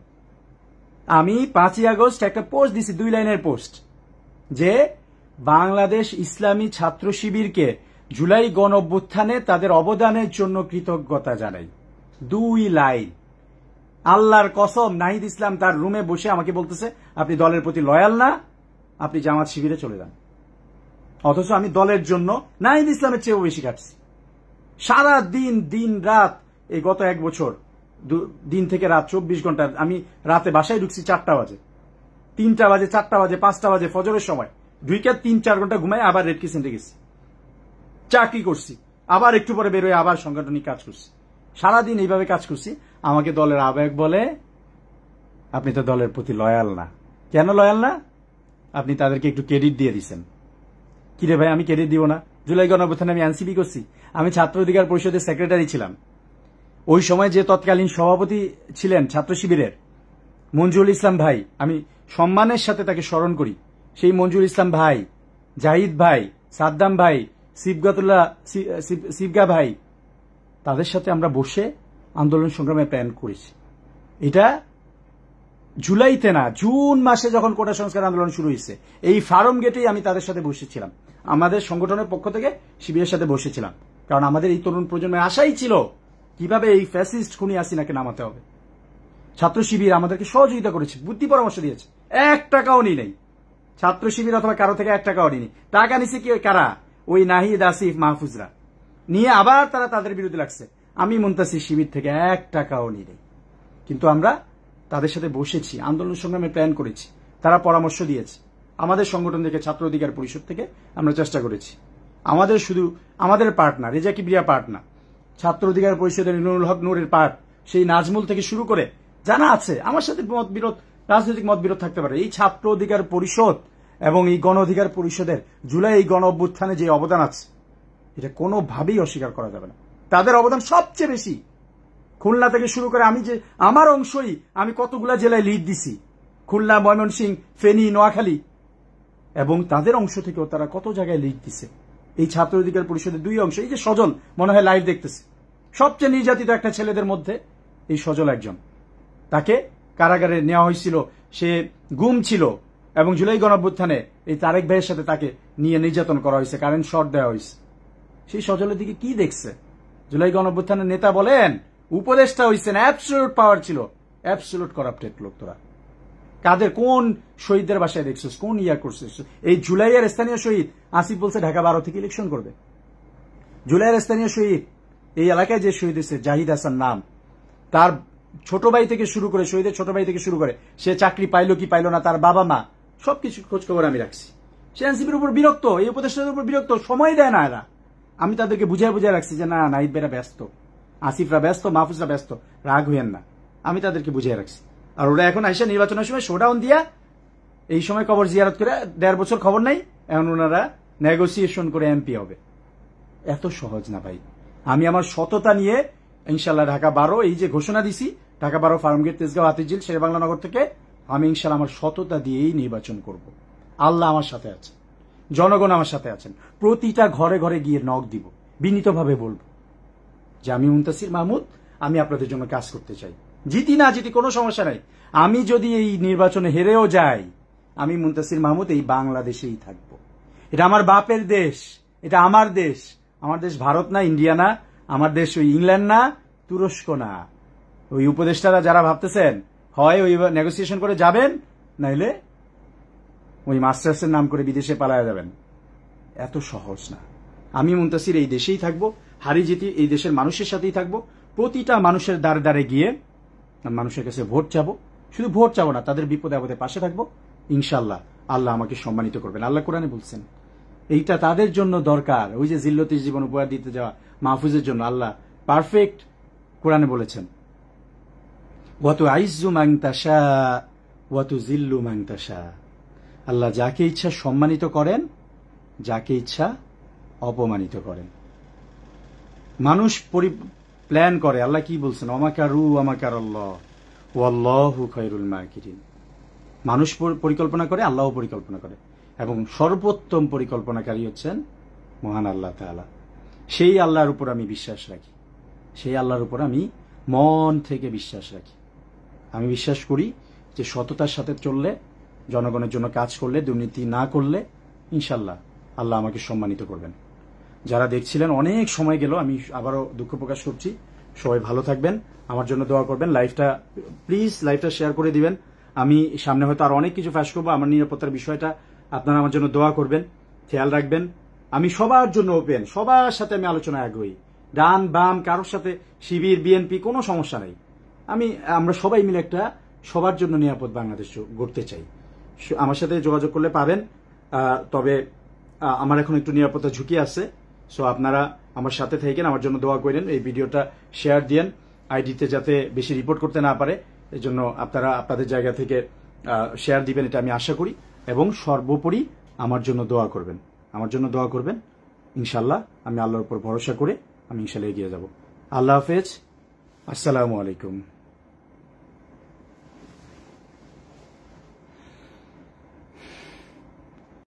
আমি 5ই আগস্ট একটা পোস্ট দিছি, 2 লাইনের পোস্ট, যে বাংলাদেশ ইসলামী ছাত্র শিবিরকে জুলাই গণ অভ্যুত্থানে তাদের অবদানের জন্য কৃতজ্ঞতা জানাই। 2 লাইন। আল্লাহর কসম, নাহিদ ইসলাম তার রুমে বসে আমাকে বলতেছে আপনি দলের প্রতি লয়াল না, আপনি জামাত শিবিরে চলে যান। অথচ আমি দলের জন্য নাহিদ ইসলামের চেয়েও বেশি কাটছি। সারা দিন, দিন রাত, এই গত 1 বছর দিন থেকে রাত 24 ঘন্টা। আমি রাতে বাসায় ঢুকছি 4টা বাজে, 3টা বাজে, 4টা বাজে, 5টা বাজে, ফজরের সময় ঢুকে 3-4 ঘন্টা ঘুমাই, আবার রেড ক্রিসেন্টে গেছি, চাকরি করছি, আবার একটু পরে বের হয়ে আবার সাংগঠনিক কাজ করছি। সারাদিন এইভাবে কাজ করছি। আমাকে দলের আবেগ বলে আপনি তো দলের প্রতি লয়াল না। কেন লয়াল না? আপনি তাদেরকে একটু ক্রেডিট দিয়ে দিচ্ছেন। কিরে ভাই, আমি ক্রেডিট দিব না? জুলাই গণ অভ্যুত্থানে আমি এনসিপি করছি, আমি ছাত্র অধিকার পরিষদের সেক্রেটারি ছিলাম। ওই সময় যে তৎকালীন সভাপতি ছিলেন ছাত্র শিবিরের মঞ্জুরুল ইসলাম ভাই, আমি সম্মানের সাথে তাকে স্মরণ করি। সেই মঞ্জুরুল ইসলাম ভাই, জাহিদ ভাই, সাদ্দাম ভাই, সিবগা ভাই, তাদের সাথে আমরা বসে আন্দোলন সংগ্রামে প্ল্যান করেছি। এটা জুলাইতে না, জুন মাসে যখন কোটা সংস্কার আন্দোলন শুরু হয়েছে, এই ফার্ম গেটেই আমি তাদের সাথে বসেছিলাম। আমাদের সংগঠনের পক্ষ থেকে শিবিরের সাথে বসেছিলাম, কারণ আমাদের এই তরুণ প্রজন্মের আশাই ছিল কিভাবে এই ফ্যাসিস্ট খুনি হাসিনাকে নামাতে হবে। ছাত্র শিবির আমাদেরকে সহযোগিতা করেছে, বুদ্ধি পরামর্শ দিয়েছে। 1 টাকাও নি নেই ছাত্র শিবির অথবা কারো থেকে 1 টাকাও নিনি। টাকা নিছে কি? কারা? ওই নাহিদ, আসিফ, মাহফুজরা নিয়ে আবার তারা তাদের বিরুদ্ধে লাগছে। আমি মুনতাসির শিবির থেকে 1 টাকাও নি নেই, কিন্তু আমরা তাদের সাথে বসেছি, আন্দোলন সংগ্রামে প্ল্যান করেছি, তারা পরামর্শ দিয়েছে। আমাদের সংগঠন থেকে, ছাত্র অধিকার পরিষদ থেকে আমরা চেষ্টা করেছি। আমাদের শুধু আমাদের পার্ট না, রেজা কিবরিয়া পার্ট না, ছাত্র অধিকার পরিষদের নুরুল হক নূরের পার্ট, সেই নাজমুল থেকে শুরু করে জানা আছে। আমার সাথে মতবিরোধ, রাজনৈতিক মতবিরোধ থাকতে পারে। এই ছাত্র অধিকার পরিষদ এবং এই গণ অধিকার পরিষদের জুলাই এই গণ অভ্যুত্থানে যে অবদান আছে, এটা কোনোভাবেই অস্বীকার করা যাবে না। তাদের অবদান সবচেয়ে বেশি। খুলনা থেকে শুরু করে আমি যে আমার অংশই, আমি কতগুলা জেলায় লিড দিছি, খুলনা, ময়মনসিংহ, ফেনী, নোয়াখালী, এবং তাদের অংশ থেকেও তারা কত জায়গায় লিড দিছে। এই ছাত্র অধিকার পরিষদের 2 অংশ, এই যে সজল মনে হয় লাইভ দেখতেছে, সবচেয়ে নির্যাতিত একটা ছেলেদের মধ্যে এই সজল একজন। তাকে কারাগারে নেওয়া হয়েছিল, সে গুম ছিল, এবং জুলাই গণ অভ্যুত্থানে এই তারেক ভাইয়ের সাথে তাকে নিয়ে নির্যাতন করা হয়েছে, কারেন্ট শর্ট দেওয়া হয়েছে। সেই সজলের দিকে কি দেখছে? জুলাই গণ অভ্যুত্থানের নেতা বলেন, উপদেষ্টা হয়েছেন, অ্যাবসলিউট পাওয়ার ছিল, অ্যাবসলিউট করাপ্টেড লোক। তোরা কাদের, কোন শহীদদের বাসায় দেখছিস, কোন ইয়া করছিস? এই জুলাইয়ের স্থানীয় শহীদ আসিফ বলছে ঢাকা 12 থেকে ইলেকশন করবে। জুলাইয়ের স্থানীয় শহীদ, এই এলাকায় যে শহীদ হয়েছে জাহিদ হাসান নাম, তার ছোট ভাই থেকে শুরু করে, শহীদের ছোট ভাই থেকে শুরু করে, সে চাকরি পাইলো কি পাইলো না, তার বাবা মা, সবকিছু খোঁজ খবর আমি রাখছি। সে এনসিপির উপর বিরক্ত, এই উপদেষ্টাদের উপর বিরক্ত, সময় দেয় না এরা। আমি তাদেরকে বুঝায় রাখছি যে না, নাহিদ ভাইরা ব্যস্ত, আসিফরা ব্যস্ত, মাহফুজরা ব্যস্ত, রাগ হইয়েন না। আমি তাদেরকে বুঝিয়ে রাখছি। আর ওরা এখন আইসা নির্বাচনের সময় শোডাউন দিয়া এই সময় কবর জিয়ারত করে 1.5 বছর খবর নাই, এখন ওনারা নেগোসিয়েশন করে এমপি হবে। এত সহজ না ভাই। আমি আমার সততা নিয়ে ইনশাল্লাহ ঢাকা 12, এই যে ঘোষণা দিছি, ঢাকা 12, ফার্মগেট, তেজগাঁও, হাতিঝিল, শেরেবাংলানগর থেকে আমি ইনশাল্লাহ আমার সততা দিয়েই নির্বাচন করব। আল্লাহ আমার সাথে আছে, জনগণ আমার সাথে আছেন। প্রতিটা ঘরে ঘরে গিয়ে নক দিব, বিনীতভাবে বলবো যে আমি মুনতাসির মাহমুদ, আমি আপনাদের জন্য কাজ করতে চাই। জিতি না জিতি কোনো সমস্যা নাই। আমি যদি এই নির্বাচনে হেরেও যাই, আমি মুনতাসির মাহমুদ এই বাংলাদেশেই থাকবো। এটা আমার বাপের দেশ, এটা আমার দেশ। আমার দেশ ভারত না, ইন্ডিয়া না, আমার দেশ ওই ইংল্যান্ড না, তুরস্ক না। ওই উপদেষ্টারা যারা ভাবতেছেন হয় ওই নেগোসিয়েশন করে যাবেন, নাইলে ওই মাস্টার্সের নাম করে বিদেশে পালায়া যাবেন। এত সহজ না। আমি মুনতাসির এই দেশেই থাকবো, হারি জিতি এই দেশের মানুষের সাথেই থাকবো। প্রতিটা মানুষের দ্বারে দ্বারে গিয়ে মানুষের কাছে ভোট চাবো। শুধু ভোট চাবো না, তাদের বিপদে আপদে পাশে থাকবো। ইনশাল্লাহ আল্লাহ আমাকে সম্মানিত করবেন। আল্লাহ কোরআনে বলছেন এইটা তাদের জন্য দরকার। ওই যে জিল্লতির জীবন উপহার দিতে যাওয়া মাহফুজের জন্য আল্লাহ পারফেক্ট কোরআনে বলেছেন, ওয়াতু আইজ্জু মান তাশা ওয়াতু জিল্লু মান তাশা। আল্লাহ যাকে ইচ্ছা সম্মানিত করেন, যাকে ইচ্ছা অপমানিত করেন। মানুষ প্ল্যান করে, আল্লাহ কি বলছেন, অমাকারু আমাকারাল্লাহ ওয়াল্লাহু খায়রুল মাকিরিন। মানুষ পরিকল্পনা করে, আল্লাহও পরিকল্পনা করে, এবং সর্বোত্তম পরিকল্পনাকারী হচ্ছেন মহান আল্লাহ তাআলা। সেই আল্লাহর উপর আমি বিশ্বাস রাখি, সেই আল্লাহর উপর আমি মন থেকে বিশ্বাস রাখি। আমি বিশ্বাস করি যে সততার সাথে চললে, জনগণের জন্য কাজ করলে, দুর্নীতি না করলে ইনশাল্লাহ আল্লাহ আমাকে সম্মানিত করবেন। যারা দেখছিলেন, অনেক সময় গেল, আমি আবারও দুঃখ প্রকাশ করছি। সবাই ভালো থাকবেন, আমার জন্য দোয়া করবেন। প্লিজ লাইভটা শেয়ার করে দিবেন। আমি সামনে হয়তো আর অনেক কিছু ফ্যাশ করবো। আমার নিরাপত্তার বিষয়টা আপনারা আমার জন্য দোয়া করবেন, খেয়াল রাখবেন। আমি সবার জন্য ওপেন, সবার সাথে আমি আলোচনায় আগ্রহী। ডান বাম কারোর সাথে, শিবির বিএনপি, কোনো সমস্যা নেই। আমরা সবাই মিলে একটা সবার জন্য নিরাপদ বাংলাদেশ গড়তে চাই। আমার সাথে যোগাযোগ করলে পাবেন। তবে আমার এখন একটু নিরাপত্তা ঝুঁকি আছে, সো আপনারা আমার সাথে থাকেন, আমার জন্য দোয়া করেন। এই ভিডিওটা শেয়ার দিয়েন আইডিতে, যাতে বেশি রিপোর্ট করতে না পারে। এই জন্য আপনারা আপনাদের জায়গা থেকে শেয়ার দিবেন, এটা আমি আশা করি। এবং সর্বোপরি আমার জন্য দোয়া করবেন, আমার জন্য দোয়া করবেন। ইনশাল্লাহ আমি আল্লাহর উপর ভরসা করে আমি ইনশাল্লাহ এগিয়ে যাব। আল্লাহ হাফেজ, আসসালামু আলাইকুম।